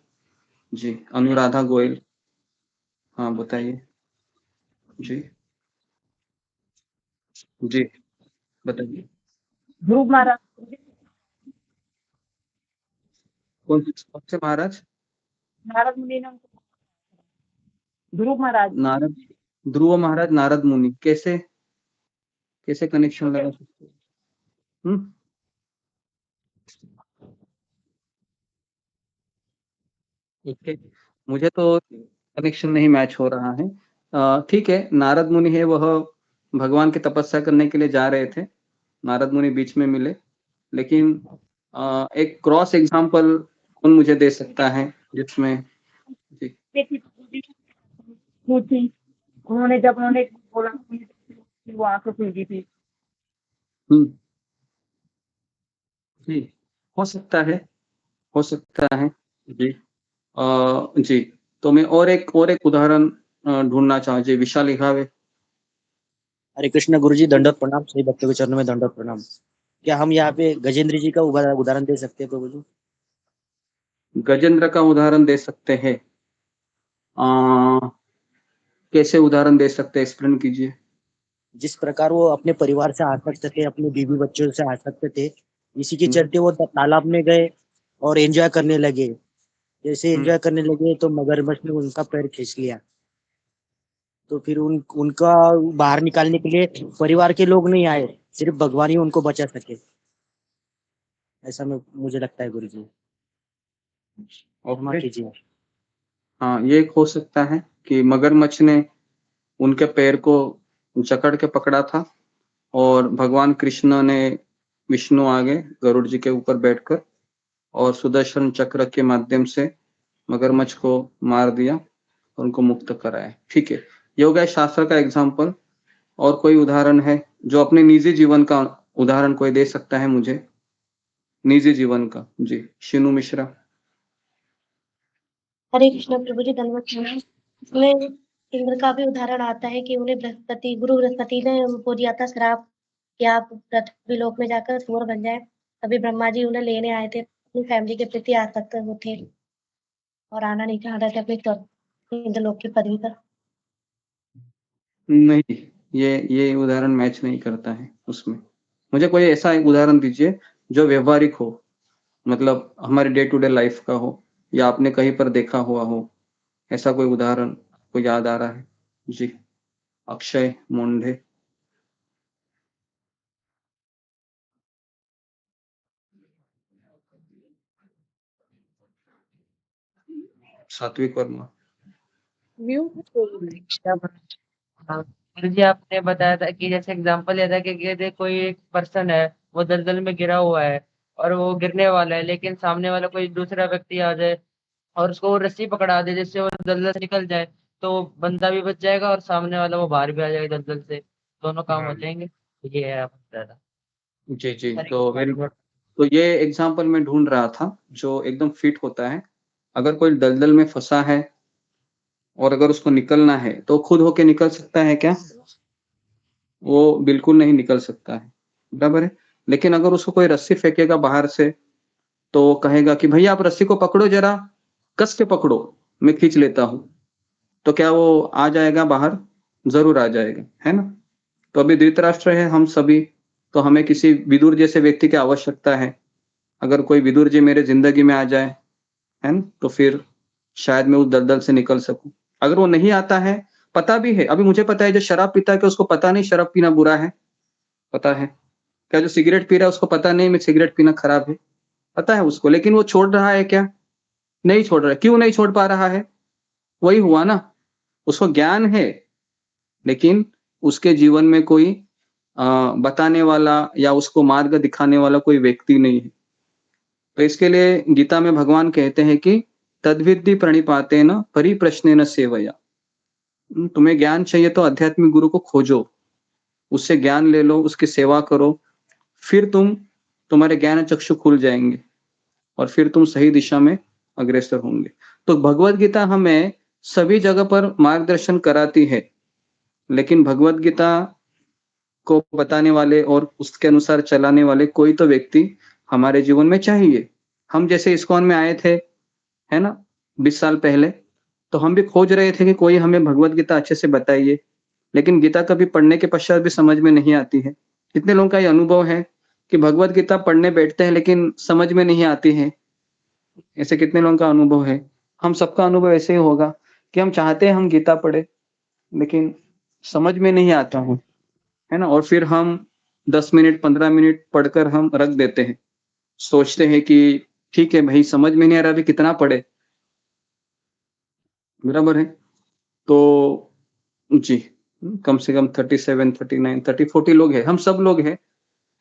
जी अनुराधा गोयल, हाँ बताइए जी। जी बताइए। ध्रुव महाराज। कौन से महाराज? नारद मुनि ने उनको, ध्रुव महाराज। नारद, ध्रुव महाराज नारद मुनि, कैसे कैसे कनेक्शन लगा सकते हैं? ओके, मुझे तो कनेक्शन नहीं मैच हो रहा है। ठीक है, नारद मुनि है, वह भगवान की तपस्या करने के लिए जा रहे थे, नारद मुनि बीच में मिले, लेकिन एक क्रॉस एग्जाम्पल कौन मुझे दे सकता है जिसमें जी उन्होंने जब उन्होंने बोला कि वो आंखें खुल गई थी। जी हो सकता है, हो सकता है जी। जी तो मैं और एक उदाहरण ढूंढना चाहूँ जी। विशाल लिखावे। हरे कृष्ण गुरुजी, दंडवत प्रणाम। सभी भक्तों के चरणों में दंडवत प्रणाम। क्या हम यहाँ पे गजेंद्र जी का उदाहरण दे सकते हैं प्रभु जी? गजेंद्र का उदाहरण दे सकते हैं? कैसे उदाहरण दे सकते हैं, एक्सप्लेन कीजिए। जिस प्रकार वो अपने परिवार से आसक्त थे, अपने बीवी बच्चों से आसक्त थे, इसी के चलते वो तालाब में गए और एंजॉय करने लगे। जैसे एंजॉय करने लगे तो मगरमच्छ ने उनका पैर खींच लिया। तो फिर उनका बाहर निकालने के लिए परिवार के लोग नहीं आए, सिर्फ भगवान ही उनको बचा सके, ऐसा मुझे लगता है गुरुजी। क्षमा कीजिए। हाँ, ये हो सकता है कि मगरमच्छ ने उनके पैर को जकड़ के पकड़ा था और भगवान कृष्ण ने, विष्णु आगे गरुड़ जी के ऊपर बैठकर और सुदर्शन चक्र के माध्यम से मगरमच्छ को मार दिया और उनको मुक्त कराया। ठीक है, ये हो गया शास्त्र का एग्जाम्पल। और कोई उदाहरण है जो अपने निजी जीवन का उदाहरण कोई दे सकता है मुझे, निजी जीवन का? जी शिनू मिश्रा। हरे कृष्ण प्रभु जी, धन्यवाद। इसमें इंद्र का भी उदाहरण आता है कि उन्हें गुरु बृहस्पति ने उनको दिया था श्राप कि आप पृथ्वी लोक में जाकर सूअर बन जाए। तभी ब्रह्मा जी उन्हें लेने आए थे, अपनी फैमिली के प्रति आसक्त वो थे और आना नहीं चाहते थे अपनी इंद्रलोक की पदवी पर। नहीं, ये उदाहरण मैच नहीं करता है उसमें। मुझे कोई ऐसा एक उदाहरण दीजिए जो व्यवहारिक हो, मतलब हमारे डे टू डे लाइफ का हो या आपने कहीं पर देखा हुआ हो, ऐसा कोई उदाहरण को याद आ रहा है? जी अक्षय मुंडे, सात्विक वर्मा। गुरु जी आपने बताया था कि जैसे एग्जांपल लिया था कि जैसे कोई एक पर्सन है, वो दलदल में गिरा हुआ है और वो गिरने वाला है, लेकिन सामने वाला कोई दूसरा व्यक्ति आ जाए और उसको वो रस्सी पकड़ा दे जिससे वो दलदल से निकल जाए, तो बंदा भी बच जाएगा और सामने वाला वो बाहर भी आ जाएगा दलदल से, दोनों काम हो जाएंगे। ये है आप बता रहा। जी जी, तो वेरी गुड। तो ये एग्जाम्पल मैं ढूंढ रहा था जो एकदम फिट होता है। अगर कोई दलदल में फंसा है और अगर उसको निकलना है तो खुद होके निकल सकता है क्या? वो बिल्कुल नहीं निकल सकता है, बराबर है। लेकिन अगर उसको कोई रस्सी फेंकेगा बाहर से तो कहेगा कि भैया आप रस्सी को पकड़ो, जरा कस के पकड़ो, मैं खींच लेता हूं, तो क्या वो आ जाएगा बाहर? जरूर आ जाएगा, है ना। तो अभी धृतराष्ट्र है हम सभी, तो हमें किसी विदुर जैसे व्यक्ति की आवश्यकता है। अगर कोई विदुर जी मेरे जिंदगी में आ जाए, है ना, तो फिर शायद मैं उस दलदल से निकल सकूं। अगर वो नहीं आता है, पता भी है, अभी मुझे पता है जो शराब पीता है कि उसको पता नहीं शराब पीना बुरा है, पता है। क्या जो सिगरेट पी रहा है उसको पता नहीं मैं सिगरेट पीना खराब है, पता है उसको, लेकिन वो छोड़ रहा है क्या? नहीं छोड़ रहा है। क्यों नहीं छोड़ पा रहा है? वही हुआ ना, उसको ज्ञान है लेकिन उसके जीवन में कोई बताने वाला या उसको मार्ग दिखाने वाला कोई व्यक्ति नहीं है। तो इसके लिए गीता में भगवान कहते हैं कि तद्विद्धि प्रणिपातेन परिप्रश्नेन सेवया। तुम्हें ज्ञान चाहिए तो आध्यात्मिक गुरु को खोजो, उससे ज्ञान ले लो, उसकी सेवा करो, फिर तुम्हारे ज्ञान चक्षु खुल जाएंगे और फिर तुम सही दिशा में अग्रसर होंगे। तो भगवत गीता हमें सभी जगह पर मार्गदर्शन कराती है, लेकिन भगवत गीता को बताने वाले और उसके अनुसार चलाने वाले कोई तो व्यक्ति हमारे जीवन में चाहिए। हम जैसे इस्कॉन में आए थे, है ना, 20 साल पहले, तो हम भी खोज रहे थे कि कोई हमें भगवत गीता अच्छे से बताइए, लेकिन गीता कभी पढ़ने के पश्चात भी समझ में नहीं आती है। कितने लोगों का ये अनुभव है कि भगवत गीता पढ़ने बैठते हैं लेकिन समझ में नहीं आती है? ऐसे कितने लोगों का अनुभव है? हम सबका अनुभव ऐसे ही होगा कि हम चाहते हैं हम गीता पढ़े लेकिन समझ में नहीं आता है ना, और फिर हम 10 मिनट 15 मिनट पढ़कर हम रख देते हैं, सोचते हैं कि ठीक है भाई समझ में नहीं आ रहा, अभी कितना पढ़े, बराबर है। तो जी, कम से कम 37 39 30 40 लोग हैं, हम सब लोग हैं,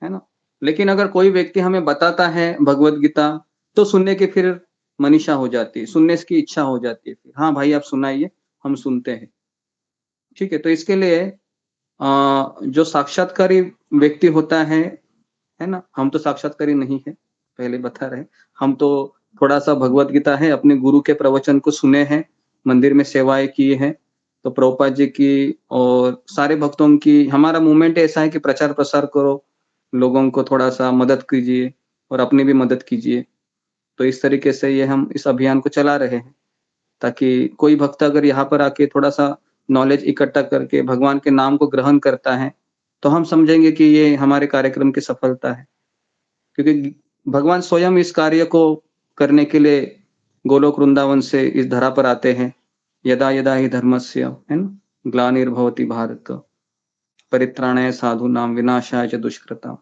है ना। लेकिन अगर कोई व्यक्ति हमें बताता है भगवत गीता तो सुनने की फिर मनीषा हो जाती है, सुनने की इच्छा हो जाती है, फिर हाँ भाई आप सुनाइए, हम सुनते हैं। ठीक है, तो इसके लिए जो साक्षात्कारी व्यक्ति होता है ना, हम तो साक्षात्कारी नहीं है, पहले बता रहे, हम तो थोड़ा सा भगवत गीता है अपने गुरु के प्रवचन को सुने हैं, मंदिर में सेवाएं की है, तो प्रभुपाद जी की और सारे भक्तों की, हमारा मूवमेंट ऐसा है कि प्रचार प्रसार करो, लोगों को थोड़ा सा मदद कीजिए और अपनी भी मदद कीजिए। तो इस तरीके से ये हम इस अभियान को चला रहे हैं, ताकि कोई भक्त अगर यहाँ पर आके थोड़ा सा नॉलेज इकट्ठा करके भगवान के नाम को ग्रहण करता है तो हम समझेंगे कि ये हमारे कार्यक्रम की सफलता है, क्योंकि भगवान स्वयं इस कार्य को करने के लिए गोलोक वृंदावन से इस धरा पर आते हैं। यदा यदा ही धर्मस्य, है ना, ग्लानिर्भवति भारत, परित्राणाय साधूनां विनाशाय च दुष्कृताम्।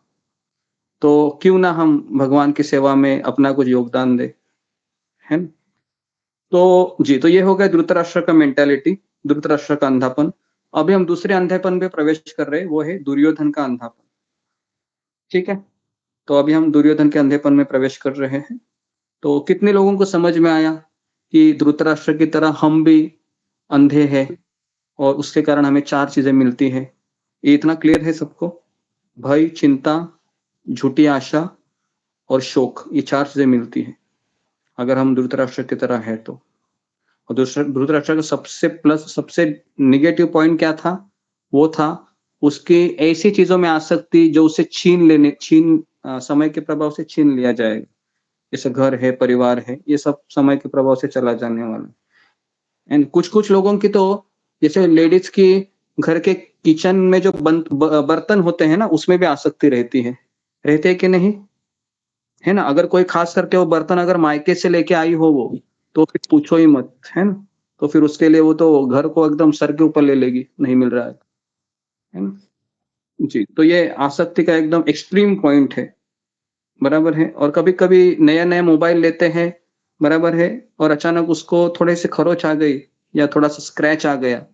तो क्यों ना हम भगवान की सेवा में अपना कुछ योगदान दे, है ना। तो जी, तो ये हो गया धृतराष्ट्र का मेंटालिटी, धृतराष्ट्र का अंधापन। अभी हम दूसरे अंधेपन पे प्रवेश कर रहे हैं, वो है दुर्योधन का अंधापन। ठीक है, तो अभी हम दुर्योधन के अंधेपन में प्रवेश कर रहे हैं। तो कितने लोगों को समझ में आया कि धृतराष्ट्र की तरह हम भी अंधे हैं और उसके कारण हमें 4 चीजें मिलती है? ये इतना क्लियर है सबको? भय, चिंता, झूठी आशा और शोक, ये 4 चीजें मिलती है अगर हम धृतराष्ट्र की तरह है तो। और धृतराष्ट्र का सबसे निगेटिव पॉइंट क्या था? वो था उसकी ऐसी चीजों में आसक्ति जो उसे समय के प्रभाव से छीन लिया जाएगा। जैसे घर है, परिवार है, ये सब समय के प्रभाव से चला जाने वाला। एंड कुछ लोगों की तो जैसे लेडीज की घर के किचन में जो बर्तन होते हैं ना, उसमें भी आसक्ति रहती है, रहते है कि नहीं, है ना। अगर कोई खास करके वो बर्तन अगर मायके से लेके आई हो वो, तो फिर पूछो ही मत, है ना। तो फिर उसके लिए वो तो घर को एकदम सर के ऊपर ले लेगी, नहीं मिल रहा है, है ना जी। तो ये आसक्ति का एकदम एक्सट्रीम पॉइंट है, बराबर है। और कभी कभी नया नया मोबाइल लेते हैं, बराबर है, और अचानक उसको थोड़े से खरोच आ गई या थोड़ा सा स्क्रैच आ गया,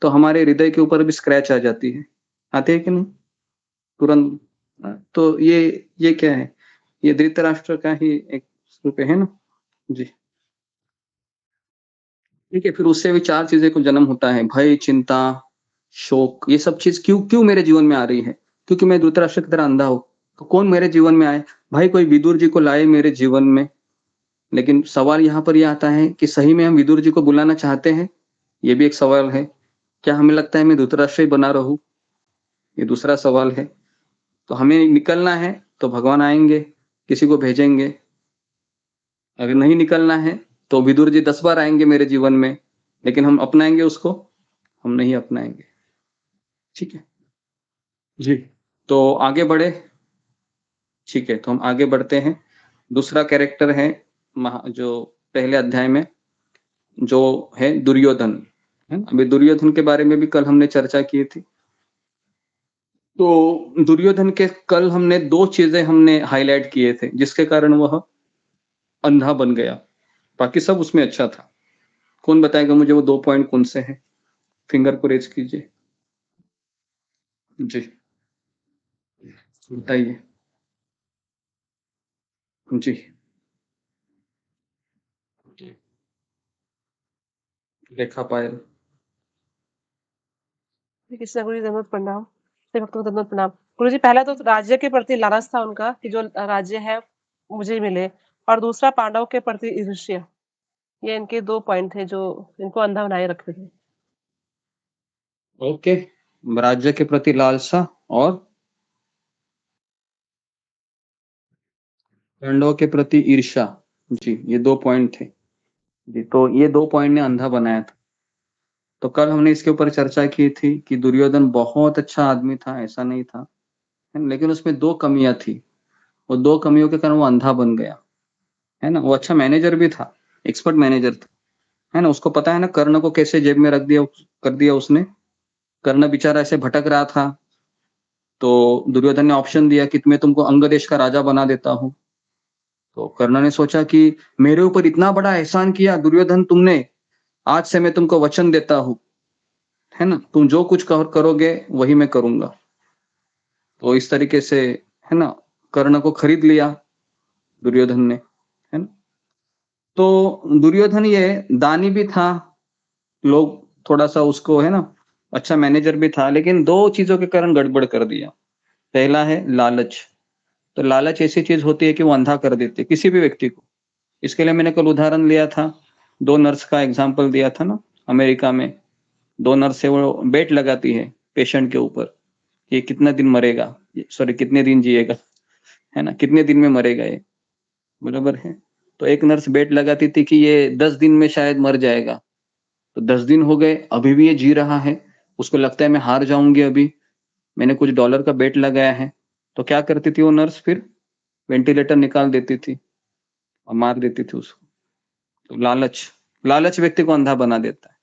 तो हमारे हृदय के ऊपर भी स्क्रैच आ जाती है, आती है कि नहीं तुरंत। तो ये क्या है, ये धृतराष्ट्र का ही एक रूप है ना जी। ठीक है, फिर उससे भी 4 चीजें को जन्म होता है, भय, चिंता, शोक। ये सब चीज क्यों क्यों मेरे जीवन में आ रही है? क्योंकि मैं धृतराष्ट्र की तरह अंधा हूं। तो कौन मेरे जीवन में आए? भाई कोई विदुर जी को लाए मेरे जीवन में। लेकिन सवाल यहाँ पर यह आता है कि सही में हम विदुर जी को बुलाना चाहते हैं? ये भी एक सवाल है। क्या हमें लगता है मैं धृतराष्ट्र ही बना रहूं? ये दूसरा सवाल है। तो हमें निकलना है तो भगवान आएंगे, किसी को भेजेंगे। अगर नहीं निकलना है तो विदुर जी 10 बार आएंगे मेरे जीवन में, लेकिन हम अपनाएंगे उसको? हम नहीं अपनाएंगे। ठीक है जी। तो आगे बढ़े। ठीक है, तो हम आगे बढ़ते हैं। दूसरा कैरेक्टर है जो पहले अध्याय में जो है दुर्योधन, है ना। अभी दुर्योधन के बारे में भी कल हमने चर्चा की थी। तो दुर्योधन के कल हमने 2 चीजें हमने हाईलाइट किए थे जिसके कारण वह अंधा बन गया। बाकी सब उसमें अच्छा था। कौन बताएगा मुझे वो 2 पॉइंट कौन से हैं? फिंगर को रेज कीजिए जी, बताइए जी। रेखा पायल। श्री कृष्ण गुरु जी दंडवत प्रणाम। सभी भक्तों को दंडवत प्रणाम। गुरु जी पहला तो राज्य के प्रति लालच था उनका कि जो राज्य है मुझे मिले, और दूसरा पांडव के प्रति ईर्ष्या। ये इनके 2 पॉइंट थे जो इनको अंधा बनाए रखते थे। ओके, राज्य के प्रति लालसा और पांडवों के प्रति ईर्ष्या जी, ये 2 पॉइंट थे जी। तो ये 2 पॉइंट ने अंधा बनाया था। तो कल हमने इसके ऊपर चर्चा की थी कि दुर्योधन बहुत अच्छा आदमी था, ऐसा नहीं था, लेकिन उसमें 2 कमियां थी। वो 2 कमियों के कारण वो अंधा बन गया, है ना। वो अच्छा मैनेजर भी था, एक्सपर्ट मैनेजर था, है ना। उसको पता है ना कर्ण को कैसे जेब में रख दिया, कर दिया उसने। कर्ण बेचारा ऐसे भटक रहा था, तो दुर्योधन ने ऑप्शन दिया कि मैं तुमको अंग देश का राजा बना देता हूं। तो कर्ण ने सोचा कि मेरे ऊपर इतना बड़ा एहसान किया दुर्योधन तुमने, आज से मैं तुमको वचन देता हूं, है ना, तुम जो कुछ करोगे वही मैं करूंगा। तो इस तरीके से, है ना, कर्ण को खरीद लिया दुर्योधन ने, है ना। तो दुर्योधन ये दानी भी था, लोग थोड़ा सा उसको, है ना, अच्छा मैनेजर भी था, लेकिन 2 चीजों के कारण गड़बड़ कर दिया। पहला है लालच। तो लालच ऐसी चीज होती है कि वो अंधा कर देती है किसी भी व्यक्ति को। इसके लिए मैंने कल उदाहरण लिया था, 2 नर्स का एग्जाम्पल दिया था ना। अमेरिका में 2 नर्स है, वो बेट लगाती है पेशेंट के ऊपर, ये कितना दिन मरेगा, सॉरी कितने दिन जिएगा, है ना, कितने दिन में मरेगा ये, बराबर है। तो एक नर्स बेट लगाती थी कि ये 10 दिन में शायद मर जाएगा। तो 10 दिन हो गए, अभी भी ये जी रहा है। उसको लगता है मैं हार जाऊंगी अभी, मैंने कुछ डॉलर का बेट लगाया है। तो क्या करती थी वो नर्स, फिर वेंटिलेटर निकाल देती थी और मार देती थी उसको। तो लालच, लालच व्यक्ति को अंधा बना देता है।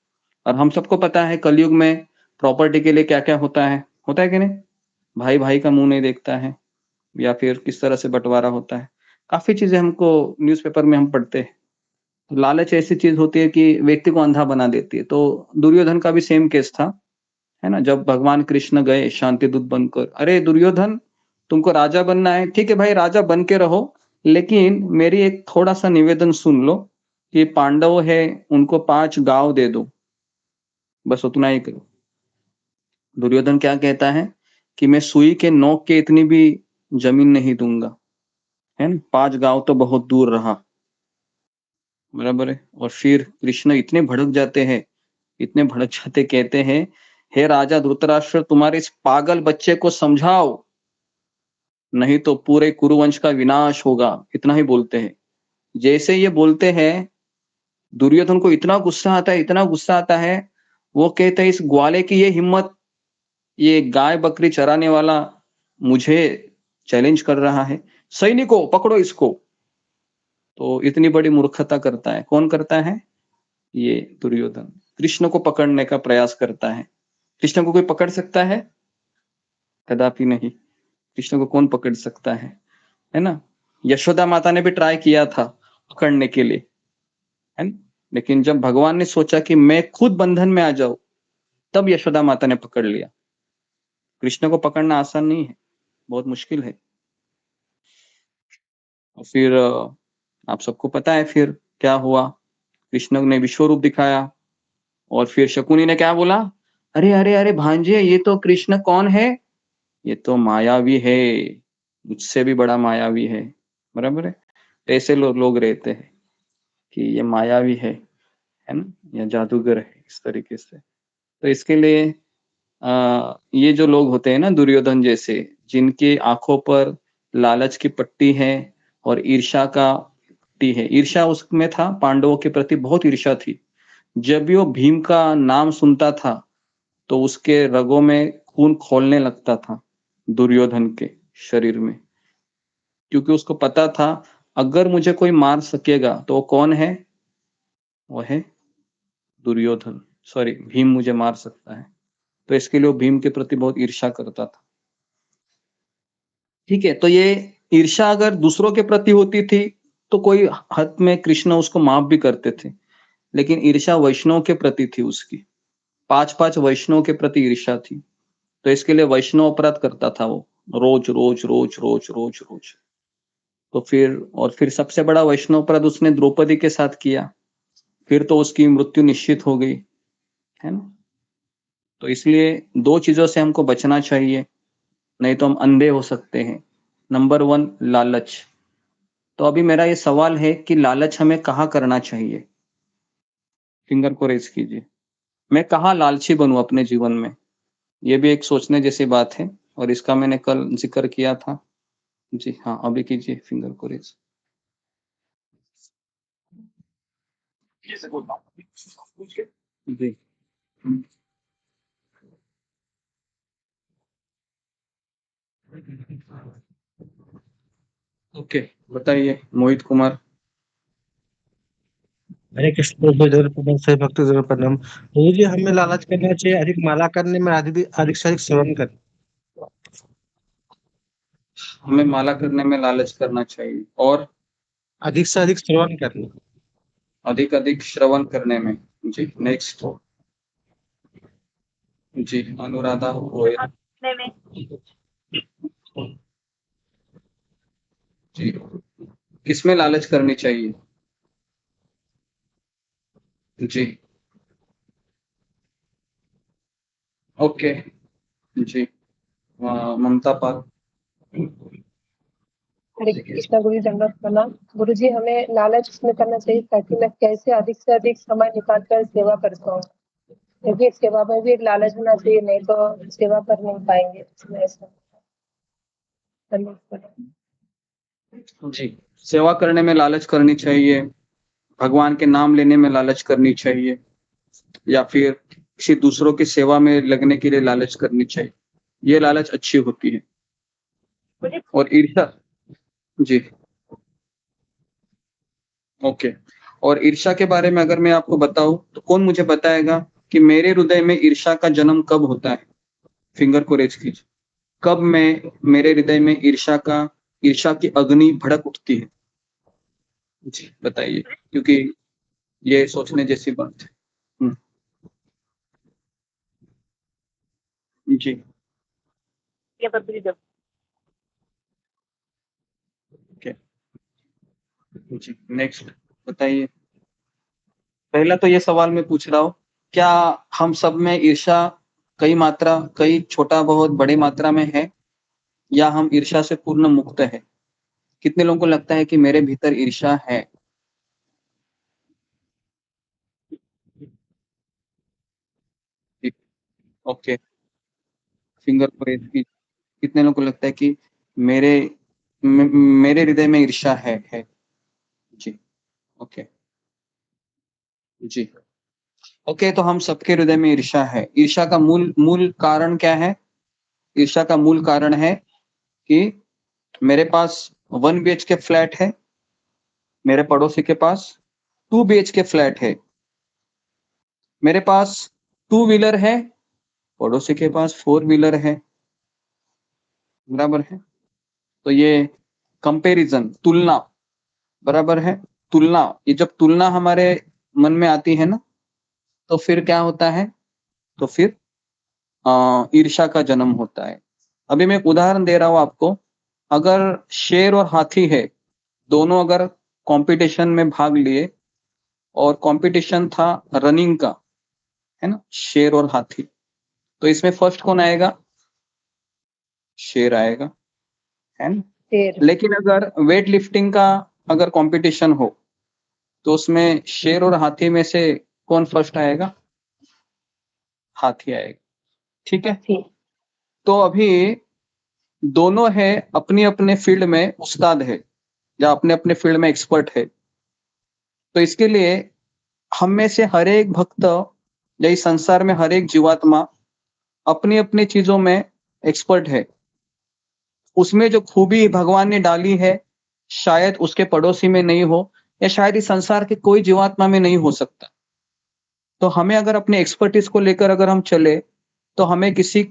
और हम सबको पता है कलयुग में प्रॉपर्टी के लिए क्या क्या होता है कि नहीं। भाई भाई का मुंह नहीं देखता है, या फिर किस तरह से बंटवारा होता है, काफी चीजें हमको न्यूज़पेपर में हम पढ़ते हैं। तो लालच ऐसी चीज होती है कि व्यक्ति को अंधा बना देती है। तो दुर्योधन का भी सेम केस था, है ना। जब भगवान कृष्ण गए शांति दूत बनकर, अरे दुर्योधन तुमको राजा बनना है, ठीक है भाई राजा बन के रहो, लेकिन मेरी एक थोड़ा सा निवेदन सुन लो कि पांडव है उनको 5 गांव दे दो, बस उतना ही करो। दुर्योधन क्या कहता है कि मैं सुई के नोक के इतनी भी जमीन नहीं दूंगा, है ना, 5 गांव तो बहुत दूर रहा, बराबर है। और फिर कृष्ण इतने भड़क जाते हैं, इतने भड़क जाते, कहते हैं हे राजा धृतराष्ट्र तुम्हारे इस पागल बच्चे को समझाओ, नहीं तो पूरे कुरुवंश का विनाश होगा, इतना ही बोलते हैं। जैसे ये बोलते हैं दुर्योधन को इतना गुस्सा आता है, इतना गुस्सा आता है, वो कहते हैं इस ग्वाले की ये हिम्मत, ये गाय बकरी चराने वाला मुझे चैलेंज कर रहा है, सैनिकों पकड़ो इसको। तो इतनी बड़ी मूर्खता करता है, कौन करता है? ये दुर्योधन कृष्ण को पकड़ने का प्रयास करता है। कृष्ण को कोई पकड़ सकता है? कदापि नहीं। कृष्ण को कौन पकड़ सकता है ना? यशोदा माता ने भी ट्राई किया था पकड़ने के लिए, है ना? लेकिन जब भगवान ने सोचा कि मैं खुद बंधन में आ जाऊं, तब यशोदा माता ने पकड़ लिया। कृष्ण को पकड़ना आसान नहीं है, बहुत मुश्किल है। और फिर आप सबको पता है फिर क्या हुआ। कृष्ण ने विश्व रूप दिखाया और फिर शकुनी ने क्या बोला, अरे अरे अरे भांजे, ये तो कृष्ण कौन है? ये तो मायावी है, मुझसे भी बड़ा मायावी है। बराबर है? ऐसे लोग रहते हैं कि ये मायावी है ना, या जादूगर है, इस तरीके से। तो इसके लिए ये जो लोग होते हैं ना, दुर्योधन जैसे, जिनकी आंखों पर लालच की पट्टी है और ईर्ष्या का पट्टी है। ईर्ष्या उसमें था, पांडवों के प्रति बहुत ईर्ष्या थी। जब भी वो भीम का नाम सुनता था तो उसके रगों में खून खौलने लगता था, दुर्योधन के शरीर में, क्योंकि उसको पता था अगर मुझे कोई मार सकेगा तो वो कौन है? वो है दुर्योधन, सॉरी भीम मुझे मार सकता है। तो इसके लिए वो भीम के प्रति बहुत ईर्ष्या करता था। ठीक है, तो ये ईर्ष्या अगर दूसरों के प्रति होती थी तो कोई हद में कृष्ण उसको माफ भी करते थे, लेकिन ईर्ष्या वैष्णव के प्रति थी उसकी। 5 वैष्णव के प्रति ईर्ष्या थी, तो इसके लिए वैष्णव अपराध करता था वो, रोज रोज रोज रोज रोज रोज। तो फिर सबसे बड़ा वैष्णव अपराध उसने द्रौपदी के साथ किया, फिर तो उसकी मृत्यु निश्चित हो गई, है ना? तो इसलिए 2 चीजों से हमको बचना चाहिए, नहीं तो हम अंधे हो सकते हैं। नंबर 1 लालच। तो अभी मेरा ये सवाल है कि लालच हमें कहाँ करना चाहिए? फिंगर को रेज कीजिए। मैं कहाँ लालची बनूं अपने जीवन में? ये भी एक सोचने जैसी बात है और इसका मैंने कल जिक्र किया था। जी हाँ, अभी कीजिए फिंगर को रेज। जी ओके, बताइए मोहित कुमार। हरे कृष्ण प्रभु, जरूर प्रणाम, सभी भक्तों जरूर प्रणाम। प्रभु जी, हमें लालच करना चाहिए अधिक माला करने में, अधिक से अधिक सेवन करने। हमें माला करने में लालच करना चाहिए और अधिक से अधिक श्रवण करना। अधिक अधिक श्रवण करने में। जी नेक्स्ट। जी अनुराधा गोयल। जी किसमें लालच करनी चाहिए? जी ओके। जी ममता पाल। हरे कृष्णा गुरु जी, दंडवत प्रणाम। गुरु जी, हमें लालच इसमें करना चाहिए ताकि मैं कैसे अधिक से अधिक समय निकाल कर सेवा कर पाऊँ, क्योंकि सेवा में भी एक लालच होना चाहिए, नहीं तो सेवा कर नहीं पाएंगे। इसमें ऐसा दंडवत प्रणाम। जी सेवा करने में लालच करनी चाहिए, भगवान के नाम लेने में लालच करनी चाहिए, या फिर किसी दूसरों की सेवा में लगने के लिए लालच करनी चाहिए। ये लालच अच्छी होती है। और ईर्ष्या, जी ओके। और ईर्ष्या के बारे में अगर मैं आपको बताऊं तो कौन मुझे बताएगा कि मेरे हृदय में ईर्ष्या का जन्म कब होता है? फिंगर को रेज कीजिए। कब मेरे हृदय में ईर्ष्या की अग्नि भड़क उठती है? जी बताइए, क्योंकि ये सोचने जैसी बात है। जी ओके। जी नेक्स्ट बताइए। पहला तो ये सवाल मैं पूछ रहा हूँ, क्या हम सब में ईर्ष्या कई छोटा बहुत बड़ी मात्रा में है, या हम ईर्ष्या से पूर्ण मुक्त है? कितने लोगों को लगता है कि मेरे भीतर ईर्ष्या है? ओके, फिंगर को रेज कीजिए। कितने लोगों को लगता है कि मेरे मेरे हृदय में ईर्ष्या है? जी ओके। जी ओके, तो हम सबके हृदय में ईर्ष्या है। ईर्ष्या का मूल कारण क्या है? ईर्ष्या का मूल कारण है कि मेरे पास 1 BHK फ्लैट है, मेरे पड़ोसी के पास 2 BHK फ्लैट है, मेरे पास 2 व्हीलर है, पड़ोसी के पास 4 व्हीलर है, बराबर है। तो ये कंपैरिजन, तुलना, बराबर है। तुलना, ये जब तुलना हमारे मन में आती है ना, तो फिर क्या होता है, तो फिर ईर्ष्या का जन्म होता है। अभी मैं एक उदाहरण दे रहा हूं आपको। अगर शेर और हाथी है, दोनों अगर कंपटीशन में भाग लिए और कंपटीशन था रनिंग का, है ना, शेर और हाथी, तो इसमें फर्स्ट कौन आएगा? शेर आएगा, है ना। लेकिन अगर वेट लिफ्टिंग का अगर कंपटीशन हो, तो उसमें शेर और हाथी में से कौन फर्स्ट आएगा? हाथी आएगा, ठीक है। तो अभी दोनों है अपनी अपने फील्ड में उस्ताद है, या अपने अपने फील्ड में एक्सपर्ट है। तो इसके लिए हम में से हर एक भक्त या इस संसार में हर एक जीवात्मा अपनी अपनी चीजों में एक्सपर्ट है। उसमें जो खूबी भगवान ने डाली है, शायद उसके पड़ोसी में नहीं हो, या शायद इस संसार के कोई जीवात्मा में नहीं हो सकता। तो हमें अगर अपने एक्सपर्टीज को लेकर अगर हम चले, तो हमें किसी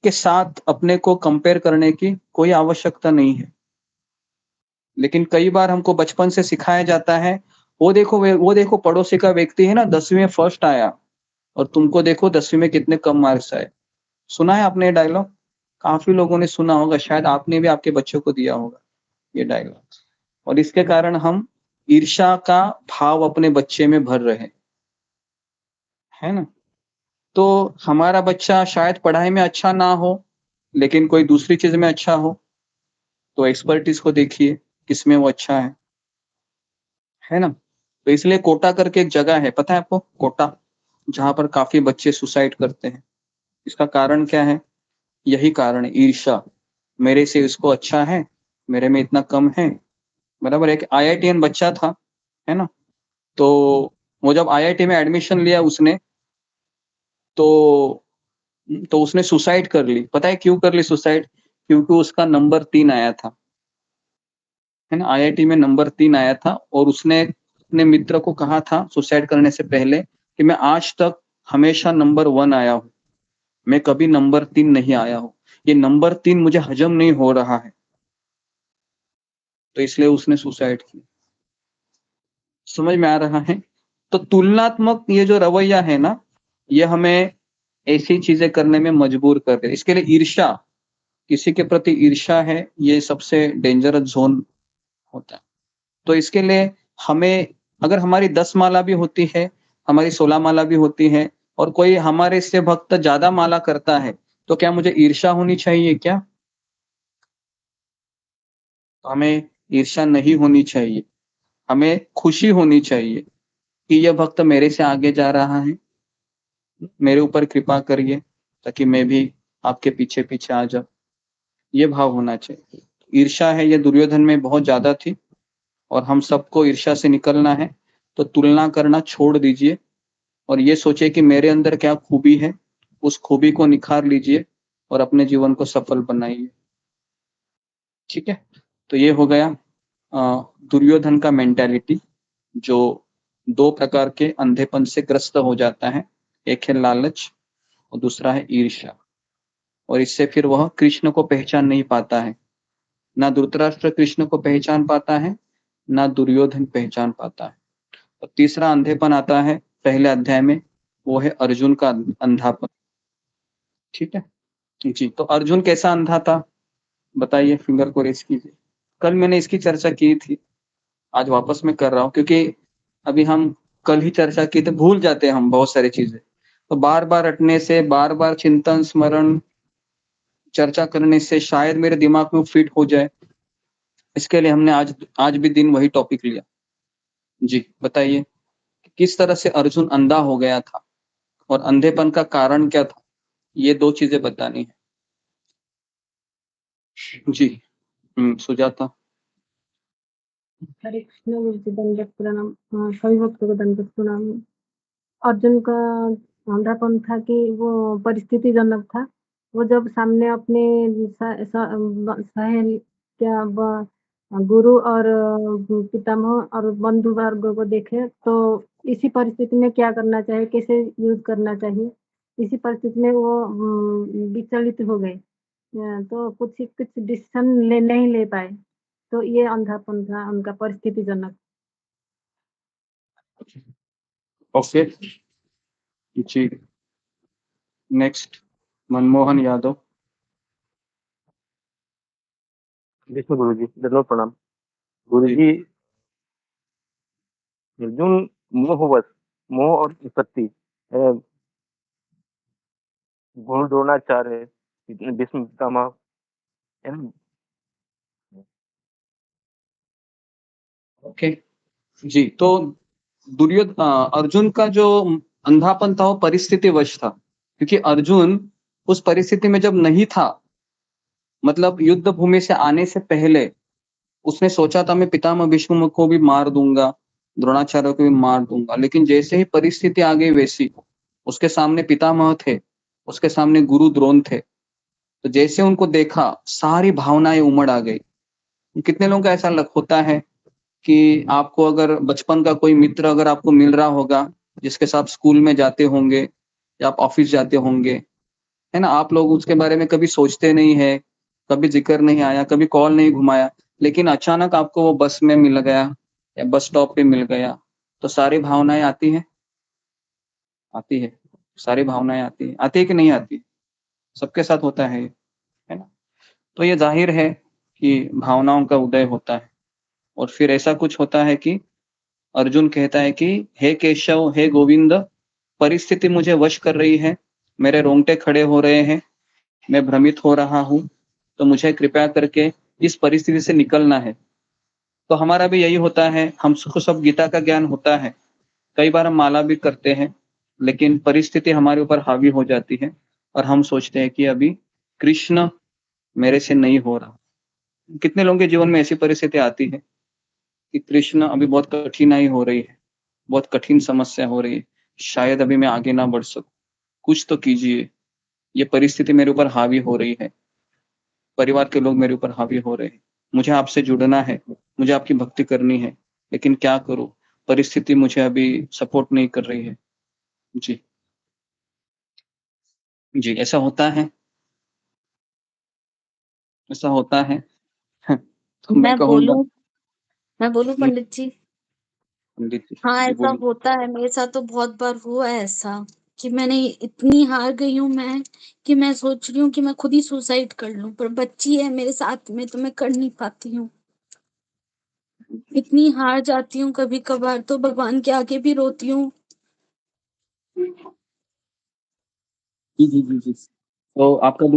के साथ अपने को कंपेयर करने की कोई आवश्यकता नहीं है। लेकिन कई बार हमको बचपन से सिखाया जाता है, वो देखो पड़ोसी का व्यक्ति है ना 10वीं में फर्स्ट आया, और तुमको देखो 10वीं में कितने कम मार्क्स आए। सुना है आपने ये डायलॉग? काफी लोगों ने सुना होगा, शायद आपने भी आपके बच्चों को दिया होगा ये डायलॉग। और इसके कारण हम ईर्ष्या का भाव अपने बच्चे में भर रहे हैं, है ना। तो हमारा बच्चा शायद पढ़ाई में अच्छा ना हो, लेकिन कोई दूसरी चीज में अच्छा हो, तो एक्सपर्टीज को देखिए किसमें वो अच्छा है ना। तो इसलिए कोटा करके एक जगह है, पता है आपको कोटा, जहां पर काफी बच्चे सुसाइड करते हैं। इसका कारण क्या है? यही कारण है, ईर्ष्या। मेरे से इसको अच्छा है, मेरे में इतना कम है, बराबर। एक IITian बच्चा था, है ना। तो वो जब IIT में एडमिशन लिया उसने, तो उसने सुसाइड कर ली। पता है क्यों कर ली सुसाइड? क्योंकि उसका नंबर 3 आया था, है ना। IIT में नंबर 3 आया था, और उसने अपने मित्र को कहा था सुसाइड करने से पहले कि मैं आज तक हमेशा नंबर 1 आया हूँ, मैं कभी नंबर 3 नहीं आया हूँ। ये नंबर 3 मुझे हजम नहीं हो रहा है, तो इसलिए उसने सुसाइड की। समझ में आ रहा है? तो तुलनात्मक ये जो रवैया है ना, ये हमें ऐसी चीजें करने में मजबूर कर दे। इसके लिए ईर्ष्या, किसी के प्रति ईर्ष्या है, ये सबसे डेंजरस जोन होता है। तो इसके लिए हमें, अगर हमारी 10 माला भी होती है, हमारी 16 माला भी होती है, और कोई हमारे से भक्त ज्यादा माला करता है, तो क्या मुझे ईर्ष्या होनी चाहिए क्या? हमें ईर्ष्या नहीं होनी चाहिए, हमें खुशी होनी चाहिए कि यह भक्त मेरे से आगे जा रहा है, मेरे ऊपर कृपा करिए ताकि मैं भी आपके पीछे पीछे आ जाऊं। ये भाव होना चाहिए। ईर्ष्या है, ये दुर्योधन में बहुत ज्यादा थी, और हम सबको ईर्ष्या से निकलना है। तो तुलना करना छोड़ दीजिए, और ये सोचिए कि मेरे अंदर क्या खूबी है, उस खूबी को निखार लीजिए और अपने जीवन को सफल बनाइए। ठीक है। तो ये हो गया दुर्योधन का मेंटालिटी, जो 2 प्रकार के अंधेपन से ग्रस्त हो जाता है। एक है लालच और दूसरा है ईर्ष्या, और इससे फिर वह कृष्ण को पहचान नहीं पाता है। ना धृतराष्ट्र कृष्ण को पहचान पाता है, ना दुर्योधन पहचान पाता है। और तीसरा अंधेपन आता है पहले अध्याय में, वो है अर्जुन का अंधापन। ठीक है जी। तो अर्जुन कैसा अंधा था बताइए, फिंगर को रेस कीजिए। कल मैंने इसकी चर्चा की थी, आज वापस मैं कर रहा हूँ, क्योंकि अभी हम कल ही चर्चा की तो भूल जाते हैं हम बहुत सारी चीजें। तो बार बार रटने से, बार बार चिंतन स्मरण चर्चा करने से शायद मेरे दिमाग में फिट हो जाए। इसके लिए हमने आज भी दिन वही टॉपिक लिया। जी बताइए, किस तरह से अर्जुन अंधा हो गया था और अंधेपन का कारण क्या था, ये 2 चीजें बतानी है। जी सुजाता। हरे कृष्ण गुरु जी दंडवत प्रणाम। सभी भक्तों को दंडवत प्रणाम। अर्जुन का अंधापन था कि वो परिस्थिति जनक था। वो जब सामने अपने सहेली क्या गुरु और पितामह और बंधु वर्ग को देखे, तो इसी परिस्थिति में क्या करना चाहिए, कैसे यूज करना चाहिए, इसी परिस्थिति में वो विचलित हो गए। तो कुछ कुछ डिसीजन नहीं ले पाए, तो ये अंधापन था उनका परिस्थितिजनक। ओके जी, नेक्स्ट मनमोहन यादव। विष्णु गुरु जी, दंडवत प्रणाम। गुरु जी, अर्जुन मोह और विपत्ति गुरु द्रोणाचार्य, भीष्म पितामह, है ना? ओके जी, तो अर्जुन का जो अंधापन था वो परिस्थितिवश था, क्योंकि अर्जुन उस परिस्थिति में जब नहीं था, मतलब युद्ध भूमि से आने से पहले उसने सोचा था मैं पितामह भीष्म को भी मार दूंगा, द्रोणाचार्य को भी मार दूंगा, लेकिन जैसे ही परिस्थिति आ गई वैसी, उसके सामने पितामह थे, उसके सामने गुरु द्रोण थे, तो जैसे उनको देखा सारी भावनाएं उमड़ आ गई। कितने लोगों का ऐसा होता है कि आपको अगर बचपन का कोई मित्र अगर आपको मिल रहा होगा, जिसके साथ स्कूल में जाते होंगे या आप ऑफिस जाते होंगे, है ना, आप लोग उसके बारे में कभी सोचते नहीं है, कभी जिक्र नहीं आया, कभी कॉल नहीं घुमाया, लेकिन अचानक आपको वो बस में मिल गया या बस स्टॉप पे मिल गया, तो सारी भावनाएं आती है, आती है, सारी भावनाएं आती है कि नहीं आती? सबके साथ होता है ना? तो ये जाहिर है कि भावनाओं का उदय होता है, और फिर ऐसा कुछ होता है कि अर्जुन कहता है कि हे केशव, हे गोविंद, परिस्थिति मुझे वश कर रही है, मेरे रोंगटे खड़े हो रहे हैं, मैं भ्रमित हो रहा हूँ, तो मुझे कृपया करके इस परिस्थिति से निकलना है। तो हमारा भी यही होता है, हमको सब गीता का ज्ञान होता है, कई बार हम माला भी करते हैं, लेकिन परिस्थिति हमारे ऊपर हावी हो जाती है और हम सोचते हैं कि अभी कृष्ण मेरे से नहीं हो रहा। कितने लोगों के जीवन में ऐसी परिस्थिति आती है कि कृष्ण अभी बहुत कठिनाई हो रही है, बहुत कठिन समस्या हो रही है, शायद अभी मैं आगे ना बढ़ सकूं, कुछ तो कीजिए, ये परिस्थिति मेरे ऊपर हावी हो रही है, परिवार के लोग मेरे ऊपर हावी हो रहे हैं, मुझे आपसे जुड़ना है, मुझे आपकी भक्ति करनी है, लेकिन क्या करूं, परिस्थिति मुझे अभी सपोर्ट नहीं कर रही है। जी जी, ऐसा होता है, ऐसा होता है। तो मैं कहूंगा, मैं बोलूं पंडित जी? पंडित जी हाँ, जी ऐसा बोलिए। होता है, मेरे साथ तो बहुत बार हुआ है ऐसा कि मैंने इतनी हार गई हूँ मैं, कि मैं सोच रही हूँ कि मैं खुद ही सुसाइड कर लूं, पर बच्ची है मेरे साथ में तो मैं कर नहीं पाती हूँ। इतनी हार जाती हूँ कभी कभार, तो भगवान के आगे भी रोती हूँ। जी जी जी जी, तो आपका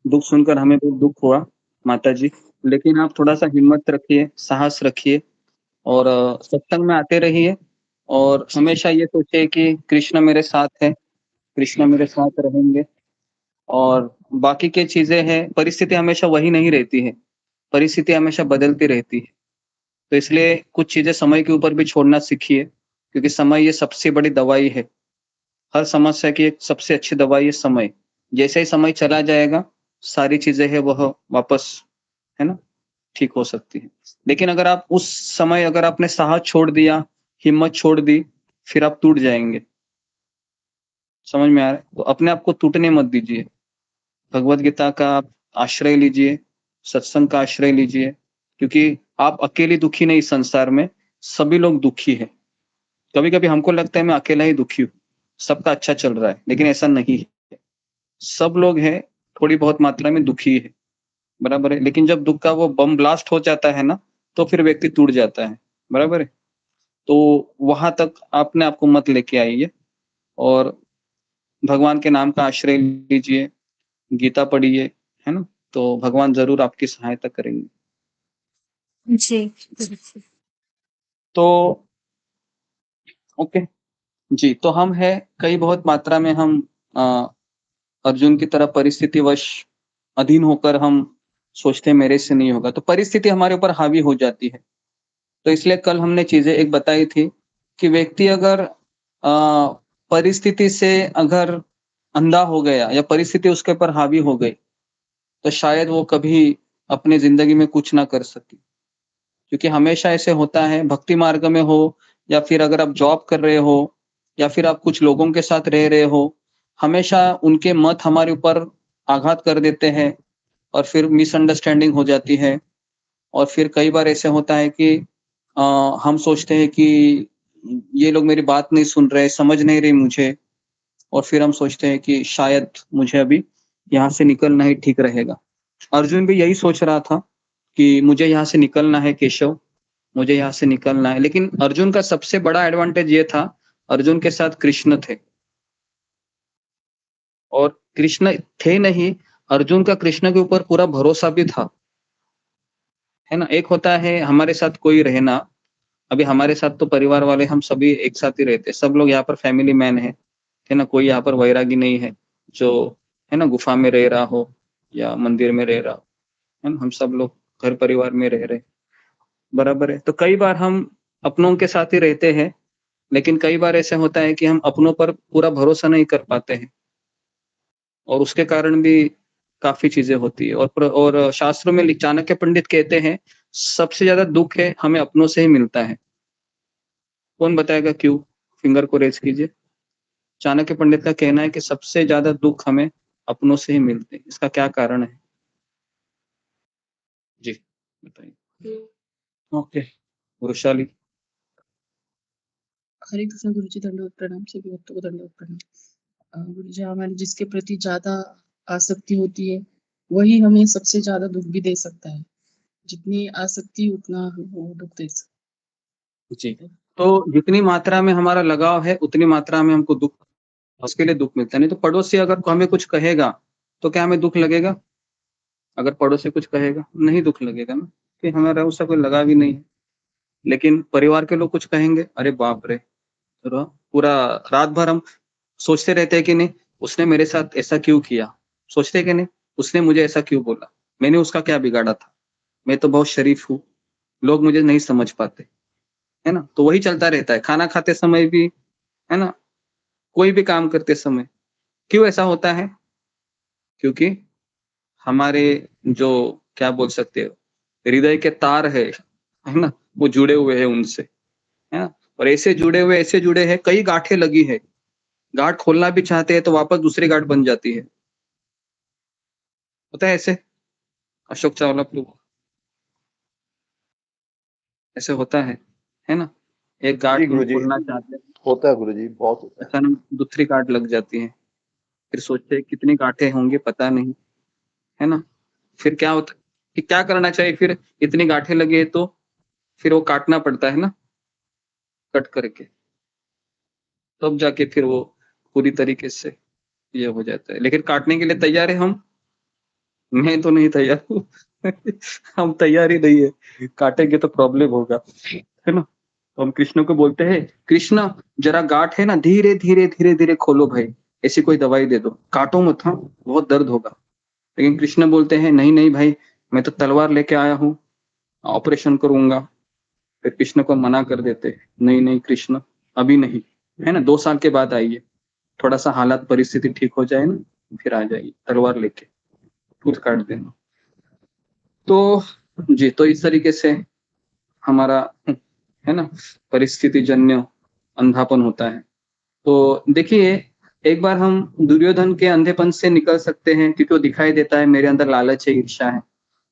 दुख सुनकर हमें बहुत दुख हुआ माता जी, लेकिन आप थोड़ा सा हिम्मत रखिए, साहस रखिए, और सत्संग में आते रहिए, और हमेशा ये सोचिए कि कृष्ण मेरे साथ है, कृष्ण मेरे साथ रहेंगे। और बाकी की चीजें हैं, परिस्थिति हमेशा वही नहीं रहती है, परिस्थिति हमेशा बदलती रहती है, तो इसलिए कुछ चीजें समय के ऊपर भी छोड़ना सीखिए, क्योंकि समय ये सबसे बड़ी दवाई है, हर समस्या की एक सबसे अच्छी दवाई है समय। जैसे ही समय चला जाएगा, सारी चीजें है वह वापस, है ना, ठीक हो सकती है। लेकिन अगर आप उस समय अगर आपने साहस छोड़ दिया, हिम्मत छोड़ दी, फिर आप टूट जाएंगे। समझ में आ रहा है? तो अपने आप को टूटने मत दीजिए, भगवत गीता का आप आश्रय लीजिए, सत्संग का आश्रय लीजिए, क्योंकि आप अकेले दुखी नहीं, संसार में सभी लोग दुखी है। कभी कभी हमको लगता है मैं अकेला ही दुखी हूँ, सबका अच्छा चल रहा है, लेकिन ऐसा नहीं है, सब लोग हैं, थोड़ी बहुत मात्रा में दुखी है, बराबर है। लेकिन जब दुख का वो बम ब्लास्ट हो जाता है ना, तो फिर व्यक्ति टूट जाता है, बराबर है। तो वहां तक आपने आपको मत लेके आइए, और भगवान के नाम का आश्रय लीजिए, गीता पढ़िए, है ना, तो भगवान जरूर आपकी सहायता करेंगे। जी। तो ओके जी, तो हम है कई बहुत मात्रा में हम अर्जुन की तरह परिस्थितिवश अधीन होकर हम सोचते हैं मेरे से नहीं होगा, तो परिस्थिति हमारे ऊपर हावी हो जाती है। तो इसलिए कल हमने चीजें एक बताई थी कि व्यक्ति अगर परिस्थिति से अगर अंधा हो गया या परिस्थिति उसके ऊपर हावी हो गई, तो शायद वो कभी अपने जिंदगी में कुछ ना कर सके, क्योंकि हमेशा ऐसे होता है, भक्ति मार्ग में हो या फिर अगर आप जॉब कर रहे हो या फिर आप कुछ लोगों के साथ रह रहे हो, हमेशा उनके मत हमारे ऊपर आघात कर देते हैं, और फिर मिसअंडरस्टैंडिंग हो जाती है। और फिर कई बार ऐसे होता है कि हम सोचते हैं कि ये लोग मेरी बात नहीं सुन रहे, समझ नहीं रहे मुझे, और फिर हम सोचते हैं कि शायद मुझे अभी यहाँ से निकलना ही ठीक रहेगा। अर्जुन भी यही सोच रहा था कि मुझे यहाँ से निकलना है केशव, मुझे यहाँ से निकलना है। लेकिन अर्जुन का सबसे बड़ा एडवांटेज ये था, अर्जुन के साथ कृष्ण थे, और कृष्ण थे नहीं, अर्जुन का कृष्ण के ऊपर पूरा भरोसा भी था, है ना। एक होता है हमारे साथ कोई रहना, अभी हमारे साथ तो परिवार वाले हम सभी एक साथ ही रहते, सब लोग यहाँ पर फैमिली मैन है ना। कोई यहाँ पर वैरागी नहीं है जो, है ना, गुफा में रह रहा हो या मंदिर में रह रहा हो, है ना। हम सब लोग घर परिवार में रह रहे, बराबर है। तो कई बार हम अपनों के साथ ही रहते हैं, लेकिन कई बार ऐसे होता है कि हम अपनों पर पूरा भरोसा नहीं कर पाते हैं, और उसके कारण भी काफी चीजें होती है। और शास्त्रों में चाणक्य पंडित कहते हैं सबसे ज्यादा दुख है हमें अपनों से ही मिलता है। कौन बताएगा क्यों? फिंगर को रेज कीजिए। चाणक्य पंडित का कहना है कि सबसे ज्यादा दुख हमें अपनों से ही मिलते हैं। इसका क्या कारण है जी, बताइए। ओके, वृषाली। हरे कृष्ण गुरुजी, दंडवत प्रणाम। सभी भक्तों को दंडवत प्रणाम। गुरुजी, हमारी जिसके प्रति ज्यादा आसक्ति होती है वही हमें सबसे ज्यादा दुख भी दे सकता है। जितनी आसक्ति उतना वो दुख दे सकता जी, तो जितनी मात्रा में हमारा लगाव है उतनी मात्रा में हमको दुख, उसके लिए दुख मिलता है। नहीं तो पड़ोसी अगर हमें कुछ कहेगा तो क्या हमें दुख लगेगा? अगर पड़ोसी कुछ कहेगा नहीं दुख लगेगा ना, कि हमारा उससे कोई लगाव ही नहीं है। लेकिन परिवार के लोग कुछ कहेंगे, अरे बाप रे, तो पूरा रात भर हम सोचते रहते हैं कि नहीं उसने मेरे साथ ऐसा क्यों किया, सोचते हैं कि नहीं उसने मुझे ऐसा क्यों बोला, मैंने उसका क्या बिगाड़ा था, मैं तो बहुत शरीफ हूँ, लोग मुझे नहीं समझ पाते, है ना। तो वही चलता रहता है, खाना खाते समय भी, है ना, कोई भी काम करते समय। क्यों ऐसा होता है? क्योंकि हमारे जो, क्या बोल सकते हो, हृदय के तार है ना, वो जुड़े हुए हैं उनसे, है ना। और ऐसे जुड़े हैं, कई गांठें लगी है, गांठ खोलना भी चाहते हैं तो वापस दूसरी गांठ बन जाती है, होता है ऐसे। अशोक चावला प्रभु, ऐसे होता है ना। एक गांठ खोलना चाहते हैं, होता है गुरुजी, बहुत होता है। अचानक दूसरी गांठ लग जाती है, फिर सोचते हैं कितनी गांठें होंगी पता नहीं, है ना। फिर क्या होता है कि क्या करना चाहिए, फिर इतनी गांठें लगी है तो फिर वो काटना पड़ता है ना, कट करके, तब जाके फिर वो पूरी तरीके से ये हो जाता है। लेकिन काटने के लिए तैयार है हम? मैं तो नहीं तैयार हूँ हम तैयार ही नहीं है, काटेंगे तो प्रॉब्लम होगा, है ना। तो हम कृष्ण को बोलते हैं, कृष्ण जरा गांठ है ना, धीरे धीरे धीरे धीरे खोलो भाई, ऐसी कोई दवाई दे दो, काटो मत, हाँ बहुत दर्द होगा। लेकिन कृष्ण बोलते हैं नहीं नहीं भाई, मैं तो तलवार लेके आया हूँ, ऑपरेशन करूंगा। फिर कृष्ण को मना कर देते, नहीं नहीं कृष्ण अभी नहीं, है ना, 2 साल के बाद आइए, थोड़ा सा हालात परिस्थिति ठीक हो जाए ना, फिर आ जाइए तलवार लेके, फिर काट देना। तो जी, तो इस तरीके से हमारा, है ना, परिस्थिति जन्य अंधापन होता है। तो देखिए, एक बार हम दुर्योधन के अंधेपन से निकल सकते हैं क्योंकि वो दिखाई देता है मेरे अंदर लालच है, ईर्ष्या है।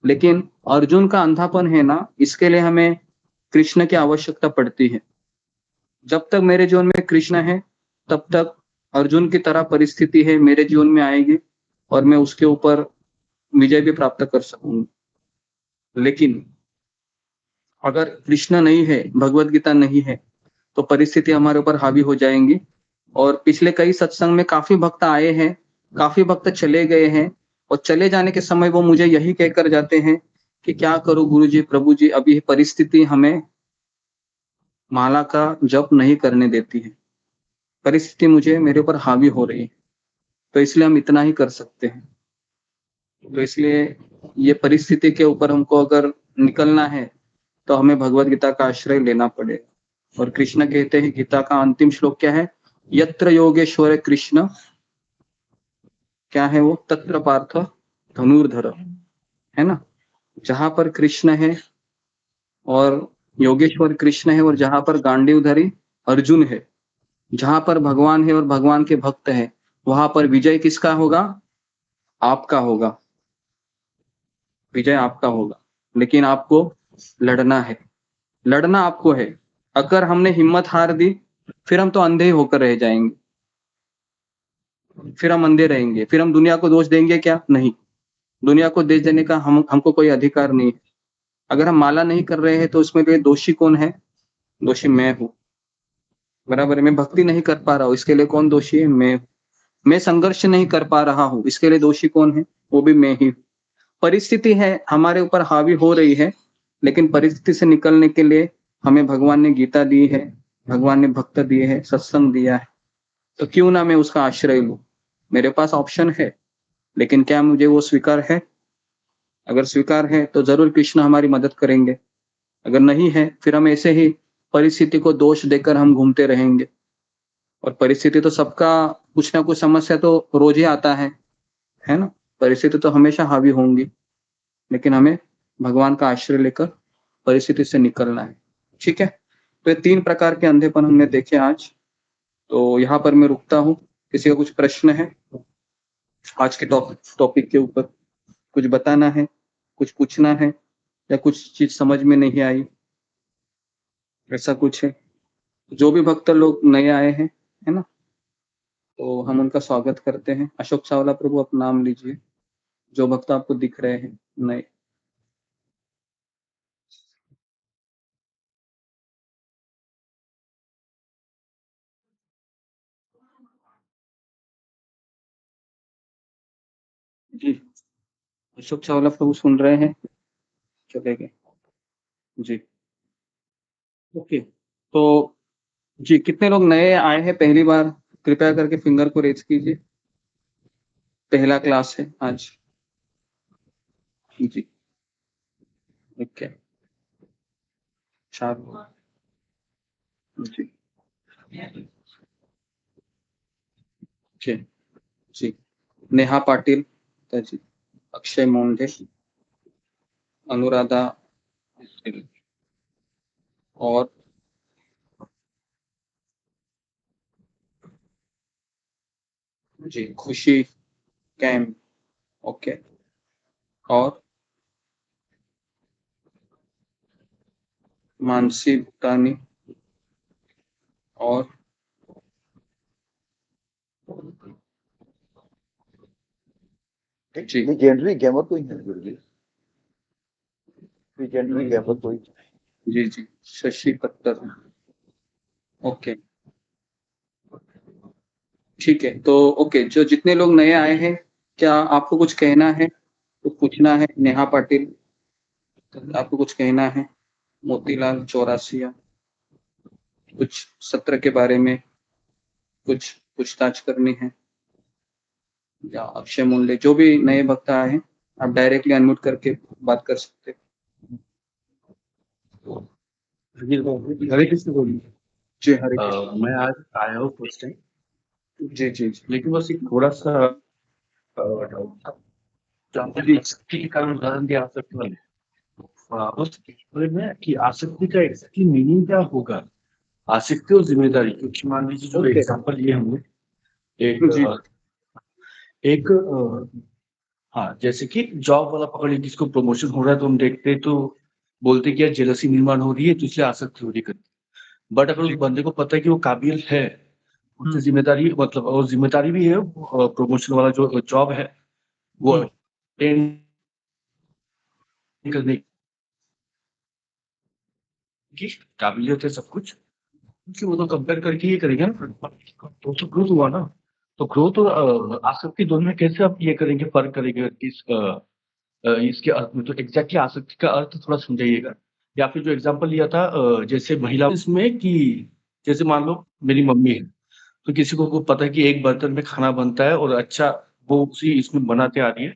लेकिन अर्जुन का अंधापन है ना, इसके लिए हमें कृष्ण की आवश्यकता पड़ती है। जब तक मेरे जीवन में कृष्ण है तब तक अर्जुन की तरह परिस्थिति है मेरे जीवन में आएगी और मैं उसके ऊपर विजय भी प्राप्त कर सकूंगा। लेकिन अगर कृष्ण नहीं है, भगवत गीता नहीं है, तो परिस्थिति हमारे ऊपर हावी हो जाएंगी। और पिछले कई सत्संग में काफी भक्त आए हैं, काफी भक्त चले गए हैं, और चले जाने के समय वो मुझे यही कहकर जाते हैं कि क्या करूं गुरुजी, प्रभु जी, अभी परिस्थिति हमें माला का जप नहीं करने देती है, परिस्थिति मुझे मेरे ऊपर हावी हो रही है, तो इसलिए हम इतना ही कर सकते हैं। तो इसलिए ये परिस्थिति के ऊपर हमको अगर निकलना है तो हमें भगवत गीता का आश्रय लेना पड़ेगा। और कृष्ण कहते हैं, गीता का अंतिम श्लोक क्या है, यत्र योगेश्वर कृष्ण, क्या है वो, तत्र पार्थ धनुर्धर, है ना। जहां पर कृष्ण है और योगेश्वर कृष्ण है और जहां पर गांडीवधारी अर्जुन है, जहां पर भगवान है और भगवान के भक्त है, वहां पर विजय किसका होगा? आपका होगा। विजय आपका होगा, लेकिन आपको लड़ना है, लड़ना आपको है। अगर हमने हिम्मत हार दी, फिर हम तो अंधे होकर रह जाएंगे, फिर हम अंधे रहेंगे, फिर हम दुनिया को दोष देंगे क्या? नहीं, दुनिया को दोष देने का हमको कोई अधिकार नहीं है। अगर हम माला नहीं कर रहे हैं तो उसमें भी दोषी कौन है? दोषी मैं हूँ, बराबर है। मैं भक्ति नहीं कर पा रहा हूँ, इसके लिए कौन दोषी है? मैं संघर्ष नहीं कर पा रहा हूँ, इसके लिए दोषी कौन है? वो भी मैं ही हूँ। परिस्थिति है हमारे ऊपर हावी हो रही है, लेकिन परिस्थिति से निकलने के लिए हमें भगवान ने गीता दी है, भगवान ने भक्त दिए है, सत्संग दिया है, तो क्यों ना मैं उसका आश्रय लूं? मेरे पास ऑप्शन है, लेकिन क्या मुझे वो स्वीकार है? अगर स्वीकार है तो जरूर कृष्ण हमारी मदद करेंगे, अगर नहीं है फिर हम ऐसे ही परिस्थिति को दोष देकर हम घूमते रहेंगे। और परिस्थिति तो सबका कुछ ना कुछ समस्या तो रोज ही आता है ना? परिस्थिति तो हमेशा हावी होंगी, लेकिन हमें भगवान का आश्रय लेकर परिस्थिति से निकलना है, ठीक है? तो ये 3 प्रकार के अंधेपन हमने देखे आज, तो यहाँ पर मैं रुकता हूँ। किसी का कुछ प्रश्न है आज के टॉपिक के ऊपर? कुछ बताना है, कुछ पूछना है, या कुछ चीज समझ में नहीं आई, ऐसा कुछ है? जो भी भक्त लोग नए आए हैं, है ना, तो हम उनका स्वागत करते हैं। अशोक चावला प्रभु, आप नाम लीजिए, जो भक्त आपको दिख रहे हैं नए। जी, अशोक चावला प्रभु सुन रहे हैं? चले गए जी। ओके, तो जी, कितने लोग नए आए हैं पहली बार? कृपया करके फिंगर को रेज कीजिए। पहला क्लास है आज जी। ओके, 4 जी जी जी। नेहा पाटिल जी, अक्षय मोंढे, अनुराधा और जी खुशी कैम, ओके, और मानसी भूटानी, और जी लेजेंडरी गेमर कोई है गुरुजी? लेजेंडरी गेमर कोई? जी जी, शशि पत्तर, ओके, ठीक है। तो ओके, जो जितने लोग नए आए हैं, क्या आपको कुछ कहना है, कुछ पूछना है? नेहा पाटिल, आपको कुछ कहना है? मोतीलाल चौरासिया, कुछ सत्र के बारे में कुछ पूछताछ करनी है? या अक्षय मुंडे, जो भी नए भक्त आए हैं, आप डायरेक्टली अनम्यूट करके बात कर सकते हैं। हरे कृष्ण बोलिए जी, हरे कृष्ण। मैं आज आया हूँ फर्स्ट टाइम। जी जी जी, लेकिन बस एक थोड़ा सा डाउट था, जहाँ पर आसक्ति के कारण उदाहरण दिया आसक्ति वाले, उस बारे में कि आसक्ति का एक्चुअली मीनिंग क्या होगा, आसक्ति और जिम्मेदारी। क्योंकि मान लीजिए जो एग्जाम्पल लिए हमने, एक हाँ, जैसे कि जॉब वाला पकड़िए, किसको प्रमोशन हो रहा है तो हम देखते हैं तो बोलते कि यार जेलसी निर्माण हो रही है तो इसलिए आसक्ति हो रही है। बट अगर उस बंदे को पता है कि वो काबिल है, उससे जिम्मेदारी मतलब, और जिम्मेदारी भी है, प्रमोशन वाला जो जॉब है वो करने की काबिलियत है, सब कुछ, क्योंकि वो तो कंपेयर करके ये करेंगे ना, तो ग्रोथ हुआ ना। तो ग्रोथ और आसक्ति दोनों में कैसे आप ये करेंगे, फर्क करेंगे इसके अर्थ में? तो एग्जैक्टली आसक्ति का अर्थ थोड़ा समझाइएगा। या फिर जो एग्जांपल लिया था, जैसे महिला इसमें कि जैसे मान लो मेरी मम्मी है, तो किसी को पता है कि एक बर्तन में खाना बनता है और अच्छा वो उसी इसमें बनाते आ रही है,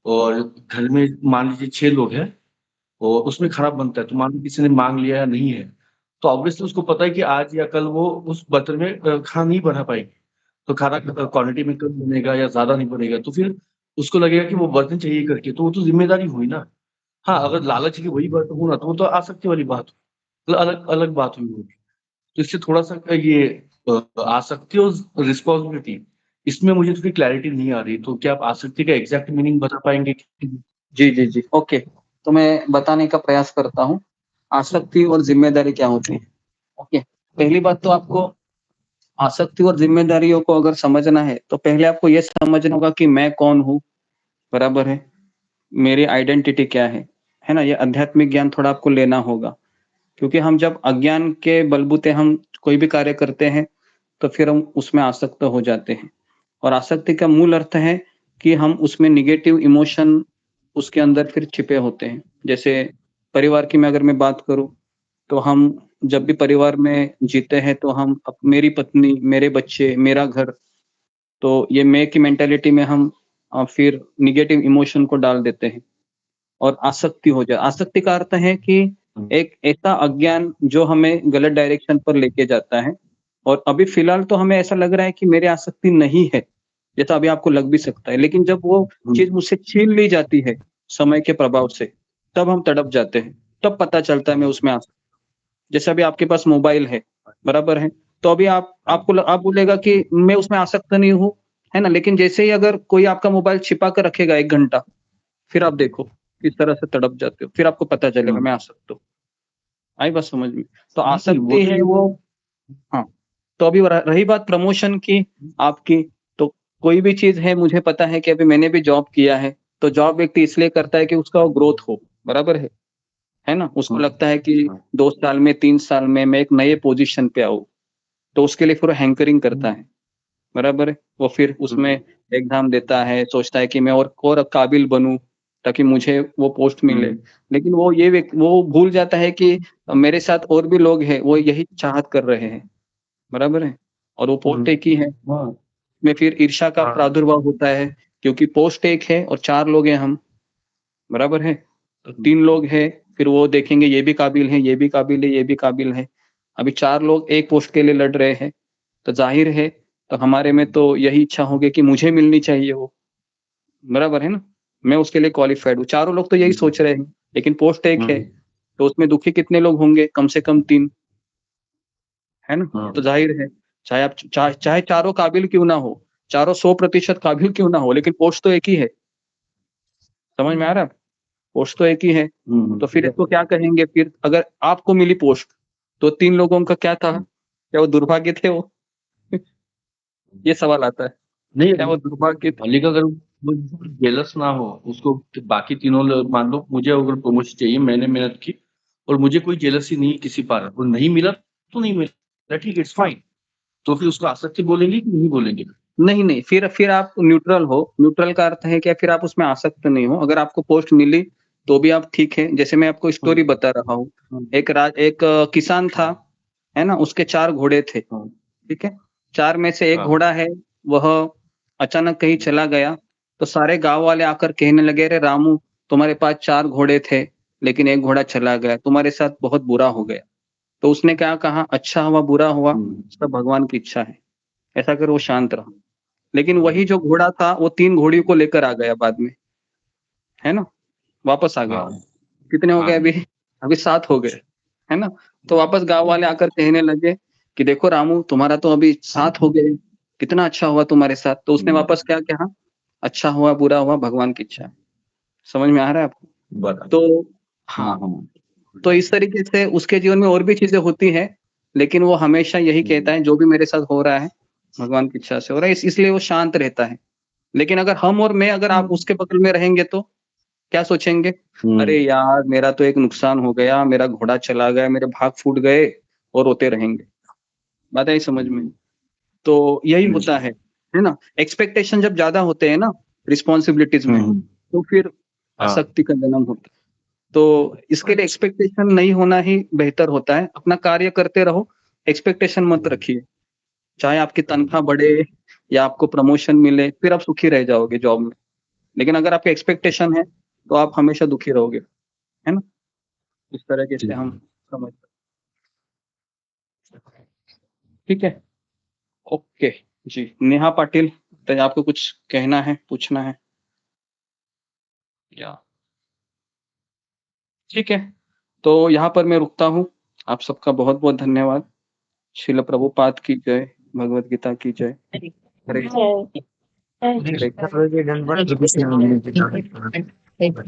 और घर में मान लीजिए 6 लोग हैं और उसमें खाना बनता है, तो मान लो किसी ने मांग लिया या नहीं है, तो ऑब्वियसली उसको पता है कि आज या कल वो उस बर्तन में खाना नहीं बना पाएगी, तो खाना क्वांटिटी में कम बनेगा या ज्यादा नहीं बनेगा, तो फिर उसको लगेगा कि वो बर्तन चाहिए करके, तो वो तो जिम्मेदारी हुई ना। हाँ, अगर लालच की वही बर्तन हो ना, तो वो तो आसक्ति वाली बात हो, मतलब अलग अलग बात हुई होगी। तो इससे थोड़ा सा ये आसक्ति और रिस्पॉन्सिबिलिटी, इसमें मुझे थोड़ी क्लैरिटी नहीं आ रही, तो क्या आप आसक्ति का एग्जैक्ट मीनिंग बता पाएंगे? जी, ओके। तो मैं बताने का प्रयास करता हूँ, आसक्ति और ज़िम्मेदारी क्या होती है? ओके, पहली बात तो आपको आसक्ति और ज़िम्मेदारियों को अगर समझना है, तो पहले आपको ये समझना होगा कि मैं कौन हूँ, बराबर है? मेरी आइडेंटिटी क्या है ना? ये आध्यात्मिक ज्ञान थोड़ा आपको लेना होगा, क्योंकि हम जब अज्ञान के बलबूते हम कोई भी कार्य करते हैं, तो फिर हम उसमें आसक्त हो जाते हैं और आसक्ति का मूल अर्थ है कि हम उसमें नेगेटिव इमोशन उसके अंदर फिर छिपे होते हैं। जैसे परिवार की अगर मैं बात करूँ, तो हम जब भी परिवार में जीते हैं, तो हम मेरी पत्नी, मेरे बच्चे, मेरा घर, तो ये मैं की मेंटालिटी में हम फिर नेगेटिव इमोशन को डाल देते हैं और आसक्ति हो जाए। आसक्ति का अर्थ है कि एक ऐसा अज्ञान जो हमें गलत डायरेक्शन पर लेके जाता है और अभी फ़िलहाल तो हमें ऐसा लग रहा है कि मेरी आसक्ति नहीं है, जैसा अभी आपको लग भी सकता है। लेकिन जब वो चीज़ मुझसे छीन ली जाती है समय के प्रभाव से, तब हम तड़प जाते हैं, तब पता चलता है मैं उसमें जैसे अभी आपके पास मोबाइल है, बराबर है? तो अभी आप बोलेगा कि मैं उसमें आसक्त नहीं हूँ, है ना? लेकिन जैसे ही अगर कोई आपका मोबाइल छिपा कर रखेगा 1 घंटा, फिर आप देखो किस तरह से तड़प जाते हो, फिर आपको पता चलेगा मैं आसक्त हूँ। आई बात समझ में? तो आसक्ति है वो हाँ, तो अभी रही बात प्रमोशन की आपकी, तो कोई भी चीज़ है मुझे पता है कि अभी मैंने भी जॉब किया है, तो जॉब व्यक्ति इसलिए करता है कि उसका ग्रोथ हो, बराबर है ना? उसको लगता है कि 2 साल में, 3 साल में मैं एक नए पोज़ीशन पे आऊँ, तो उसके लिए फिर वो हैंकरिंग करता है, बराबर है? वो फिर उसमें एग्ज़ाम देता है, सोचता है कि मैं और काबिल बनूँ, ताकि मुझे वो पोस्ट मिले। लेकिन वो भूल जाता है कि मेरे साथ और भी लोग हैं, वो यही चाहत कर रहे हैं, बराबर है? और वो पोस्ट एक ही है, में फिर ईर्ष्या का प्रादुर्भाव होता है, क्योंकि पोस्ट एक है और 4 लोग हैं हम, बराबर है? तो 3 लोग हैं, फिर वो देखेंगे ये भी काबिल है, ये भी काबिल है, ये भी काबिल है। अभी 4 लोग एक पोस्ट के लिए लड़ रहे हैं, तो ज़ाहिर है, तो हमारे में तो यही इच्छा होगी कि मुझे मिलनी चाहिए वो, बराबर है ना? मैं उसके लिए क्वालिफ़ाइड हूँ। चारों लोग तो यही सोच रहे हैं, लेकिन पोस्ट एक है, तो उसमें दुखी कितने लोग होंगे? कम से कम 3, है ना? तो ज़ाहिर है, चाहे चारों काबिल क्यों ना हो, चारों 100% काबिल क्यों ना हो, लेकिन पोस्ट तो एक ही है। समझ में आ रहा है? पोस्ट तो एक ही है, तो फिर इसको क्या कहेंगे फिर? अगर आपको मिली पोस्ट, तो 3 लोगों का क्या था? क्या वो दुर्भाग्य थे वो? ये सवाल आता है। नहीं, क्या वो दुर्भाग्य थे? मालिक अगर वो जेलस ना हो, उसको बाकी तीनों लोग मान लो मुझे अगर प्रमोशन चाहिए, मैंने मेहनत की और मुझे कोई जेलसी नहीं किसी पर और नहीं मिला, तो नहीं मिला, ठीक है, इट्स फाइन। तो फिर उसको आसक्ति बोलेंगे कि नहीं बोलेंगे? नहीं, फिर आप न्यूट्रल हो। न्यूट्रल का अर्थ है क्या? फिर आप उसमें आसक्त नहीं हो। अगर आपको पोस्ट मिली, तो भी आप ठीक है। जैसे मैं आपको स्टोरी बता रहा हूँ। एक किसान था, है ना? उसके 4 घोड़े थे, ठीक है? 4 में से 1 घोड़ा है, वह अचानक कहीं चला गया, तो सारे गाँव वाले आकर कहने लगे, "अरे रामू, तुम्हारे पास 4 घोड़े थे, लेकिन 1 घोड़ा चला गया, तुम्हारे साथ बहुत बुरा हो गया।" तो उसने क्या कहा, "अच्छा हुआ, बुरा हुआ, सब भगवान की इच्छा है।" ऐसा कर वो शांत रहा। लेकिन वही जो घोड़ा था, वो 3 घोड़ियों को लेकर आ गया बाद में, है ना? वापस आ गया। कितने हो गए अभी? अभी 7 हो गए, है ना? तो वापस गाँव वाले आकर कहने लगे कि देखो रामू, तुम्हारा तो अभी 7 हो गए, कितना अच्छा हुआ तुम्हारे साथ। तो उसने वापस क्या कहा, अच्छा हुआ, बुरा हुआ, भगवान की इच्छा है। समझ में आ रहा है आपको? तो हाँ, तो इस तरीके से उसके जीवन में और भी चीज़ें होती हैं, लेकिन वो हमेशा यही कहता है, जो भी मेरे साथ हो रहा है, भगवान की इच्छा से हो रहा है, इसलिए वो शांत रहता है। लेकिन अगर हम और मैं अगर आप उसके बगल में रहेंगे, तो क्या सोचेंगे? अरे यार! मेरा तो एक नुकसान हो गया, मेरा घोड़ा चला गया, मेरे भाग फूट गए, और रोते रहेंगे। बात आई समझ में? तो यही होता है ना? एक्सपेक्टेशन जब ज़्यादा होते हैं ना रिस्पॉन्सिबिलिटीज़ में, तो फिर आसक्ति का जन्म होता है। तो इसके लिए एक्सपेक्टेशन नहीं होना ही बेहतर होता है। अपना कार्य करते रहो, एक्सपेक्टेशन मत रखिए। चाहे आपकी तनख्वाह बढ़े या आपको प्रमोशन मिले, फिर आप सुखी रह जाओगे जॉब में। लेकिन अगर आपकी एक्सपेक्टेशन है, तो आप हमेशा दुखी रहोगे, है ना? इस तरीके से हम समझ ठीक है? ओके, जी। नेहा पाटिल, तो आपको कुछ कहना है, पूछना है? या ठीक है, तो यहाँ पर मैं रुकता हूँ। आप सबका बहुत-बहुत धन्यवाद। श्रील प्रभुपाद की जय, भगवद गीता की जय। हरे Thank you. हरे माता